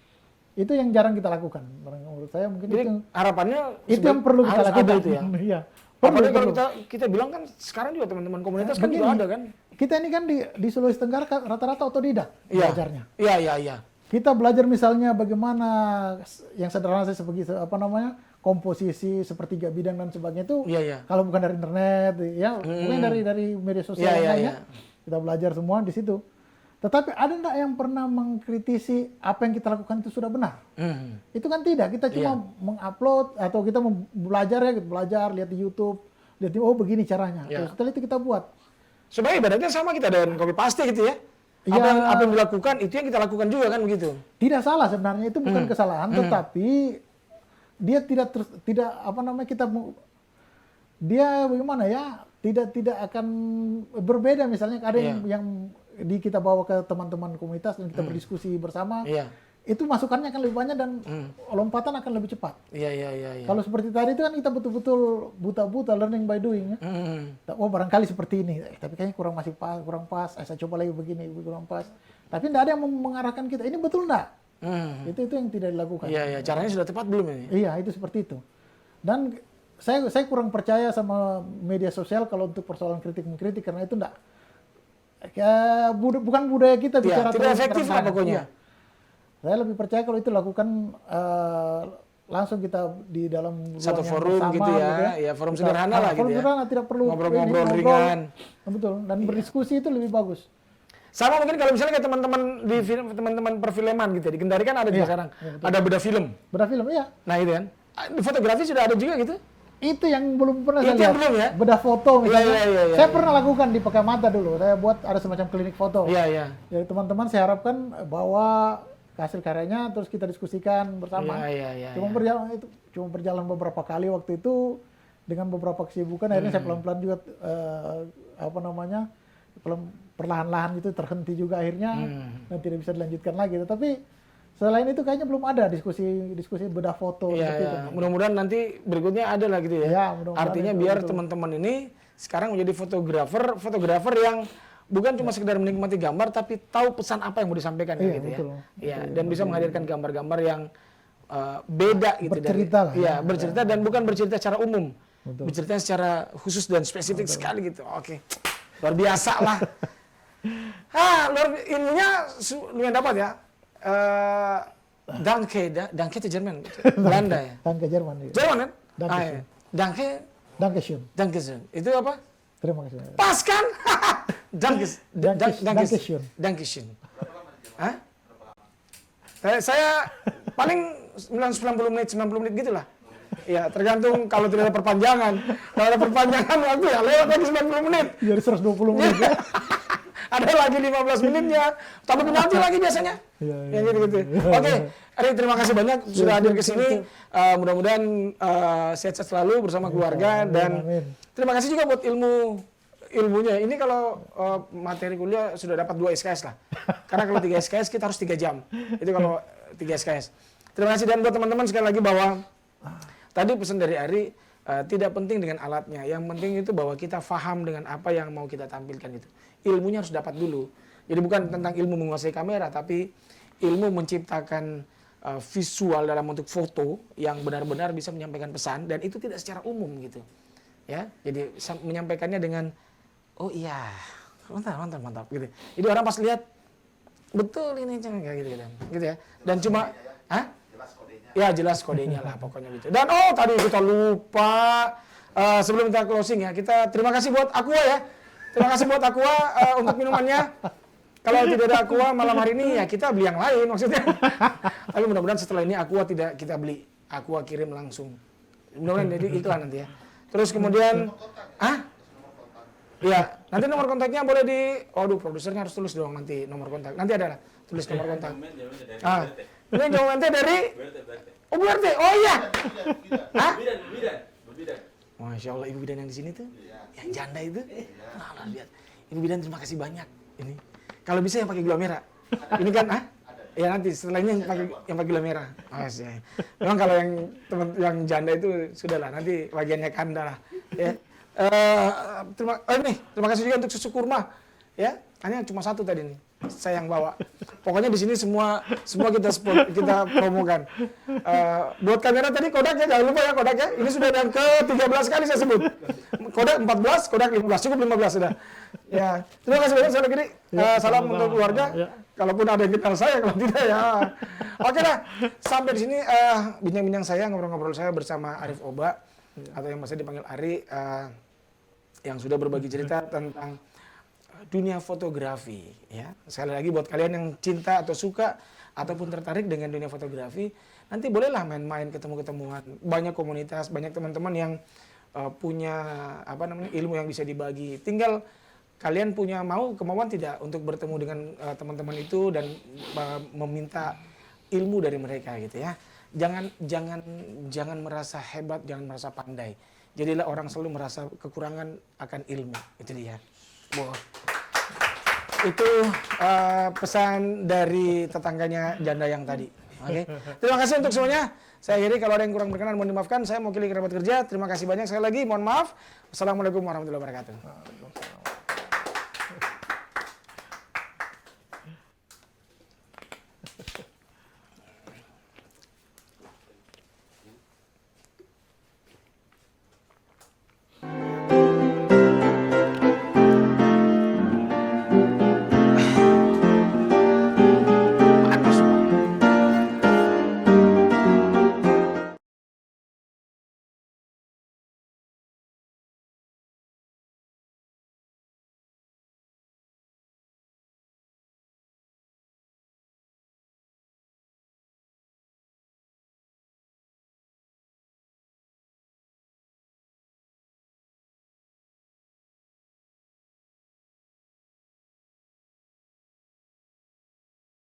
Itu yang jarang kita lakukan. Menurut saya mungkin Jadi harapannya itu yang perlu kita harus lakukan. ada itu ya. Iya. Apalagi kalau kita bilang kan sekarang juga teman-teman komunitas kan juga ada kan. Kita ini kan di Sulawesi Tenggara rata-rata otodidak belajarnya. Iya. Kita belajar misalnya bagaimana yang sederhana seperti komposisi sepertiga bidang dan sebagainya itu. Iya. Kalau bukan dari internet ya, mungkin dari media sosial lainnya. Kita belajar semua di situ. Tetapi ada enggak yang pernah mengkritisi apa yang kita lakukan itu sudah benar? Itu kan tidak. Kita cuma mengupload atau kita belajar, lihat di YouTube, lihat oh begini caranya. Terus setelah itu kita buat. Sebenarnya ibaratnya sama kita dengan copy paste gitu ya. Apa yang dilakukan itu yang kita lakukan juga kan begitu. Tidak salah sebenarnya, itu bukan kesalahan, tetapi dia dia bagaimana ya? Tidak akan berbeda misalnya ada yang kita bawa ke teman-teman komunitas dan kita berdiskusi bersama, itu masukannya akan lebih banyak dan lompatan akan lebih cepat. Iya. Kalau seperti tadi itu kan kita betul-betul buta-buta learning by doing. Ya. Oh barangkali seperti ini, tapi kayaknya kurang pas. Saya coba lagi begini, kurang pas. Tapi tidak ada yang mengarahkan kita. Ini betul enggak? Itu yang tidak dilakukan. Iya. Caranya sudah tepat belum ini? Iya, itu seperti itu. Dan saya kurang percaya sama media sosial kalau untuk persoalan kritik-mengkritik karena itu enggak. Bukan budaya kita bicara tidak efektif lah pokoknya. Saya lebih percaya kalau itu lakukan langsung kita di dalam satu forum bersama, gitu ya, forum sederhana lah gitu forum ya. Sederhana, tidak perlu ngobrol-ngobrol ringan. Betul, dan berdiskusi itu lebih bagus. Sama mungkin kalau misalnya kayak teman-teman perfilman gitu ya, di Kendari kan ada juga sekarang. Ada bedah film. Bedah film, iya. Nah itu kan. Di fotografi sudah ada juga gitu. Itu yang belum pernah saya Itu yang lihat. belum ya? Bedah foto misalnya. Iya. Saya pernah lakukan di Pakamata dulu. Saya buat ada semacam klinik foto. Iya. Jadi teman-teman saya harapkan bawa hasil karyanya terus kita diskusikan bersama. Iya. Cuma berjalan beberapa kali waktu itu dengan beberapa kesibukan akhirnya saya pelan-pelan juga perlahan-lahan itu terhenti juga akhirnya dan tidak bisa dilanjutkan lagi. Tetapi selain itu kayaknya belum ada diskusi bedah foto seperti itu. Mudah-mudahan nanti berikutnya ada lah gitu ya. Artinya biar teman-teman ini sekarang menjadi fotografer yang bukan cuma sekedar menikmati gambar tapi tahu pesan apa yang mau disampaikan gitu betul. Ya. Dan bisa menghadirkan gambar-gambar yang beda gitu bercerita bercerita dan bukan bercerita secara umum. Betul. Bercerita secara khusus dan spesifik sekali gitu. Oke. Luar biasa lah. Ilmunya lumayan dapat ya. Danke itu Jerman, Belanda ya. Danke Jerman. Iya. Jerman kan? Danke. Danke schön. Itu apa? Terima kasih. Pas kan? Danke schön. Hah? Saya paling 90 menit gitulah. Ya, tergantung kalau tidak ada perpanjangan. Kalau ada perpanjangan waktu ya lewat lagi 90 menit. Jadi 120 menit ya. Ada lagi 15 menitnya, tapi penalti lagi biasanya. Iya. Gitu. Oke, Ari terima kasih banyak sudah hadir ke sini. Mudah-mudahan sehat-sehat selalu bersama keluarga dan terima kasih juga buat ilmunya. Ini kalau materi kuliah sudah dapat 2 SKS lah. Karena kalau 3 SKS kita harus 3 jam. Itu kalau 3 SKS. Terima kasih dan buat teman-teman sekali lagi bahwa tadi pesan dari Ari tidak penting dengan alatnya. Yang penting itu bahwa kita paham dengan apa yang mau kita tampilkan itu. Ilmunya harus dapat dulu. Jadi bukan tentang ilmu menguasai kamera, tapi ilmu menciptakan visual dalam bentuk foto yang benar-benar bisa menyampaikan pesan dan itu tidak secara umum gitu. Ya, jadi menyampaikannya dengan oh iya mantap gitu. Jadi orang pas lihat betul ini kayak gitu ya. Dan cuma jelas kodenya lah pokoknya gitu. Dan tadi kita lupa sebelum kita closing ya, kita terima kasih buat Aqua ya. Terima kasih buat Aqua untuk minumannya. Kalau tidak ada Aqua malam hari ini ya kita beli yang lain maksudnya. Tapi mudah-mudahan setelah ini Aqua tidak kita beli, Aqua kirim langsung. Mudah-mudahan jadi iklan nanti ya. Terus kemudian, iya, nanti nomor kontaknya boleh produsernya harus tulis dong nanti nomor kontak. Nanti ada lah, tulis nomor kontak. Ini jawabannya dari BRT. Oh iya. Bidan. Masya Allah, Ibu Bidan yang di sini tuh, yang janda itu. Nah, lihat. Ibu Bidan terima kasih banyak. Ini kalau bisa yang pakai gula merah. Ini kan, ya nanti setelah ini yang pakai gula merah. Memang kalau yang janda itu sudahlah, nanti bagiannya Kanda lah. Ya. Terima kasih juga untuk susu kurma. Ya, hanya cuma satu tadi nih. Saya yang bawa. Pokoknya di sini semua kita promokan. Buat kamera tadi Kodak ya, jangan lupa ya Kodak ya. Ini sudah yang ke-13 kali saya sebut. Kodak 14, Kodak 15, cukup 15 sudah. Ya, terima kasih banyak sekali lagi. Salam untuk keluarga. Kalaupun ada yang kenal saya, kalau tidak ya. Oke dah, sampai di sini bincang-bincang saya, ngobrol-ngobrol saya bersama Arif Oba atau yang masih dipanggil Ari, yang sudah berbagi cerita tentang dunia fotografi ya. Sekali lagi buat kalian yang cinta atau suka ataupun tertarik dengan dunia fotografi, nanti bolehlah main-main, ketemu-ketemuan. Banyak komunitas, banyak teman-teman yang punya ilmu yang bisa dibagi. Tinggal kalian punya kemauan tidak untuk bertemu dengan teman-teman itu dan meminta ilmu dari mereka gitu ya. Jangan merasa hebat, jangan merasa pandai. Jadilah orang selalu merasa kekurangan akan ilmu. Itu dia. Itu pesan dari tetangganya janda yang tadi. Oke. Terima kasih untuk semuanya. Saya akhiri, kalau ada yang kurang berkenan mohon dimaafkan. Saya mewakili kerabat kerja. Terima kasih banyak sekali lagi. Mohon maaf. Wassalamualaikum warahmatullahi wabarakatuh.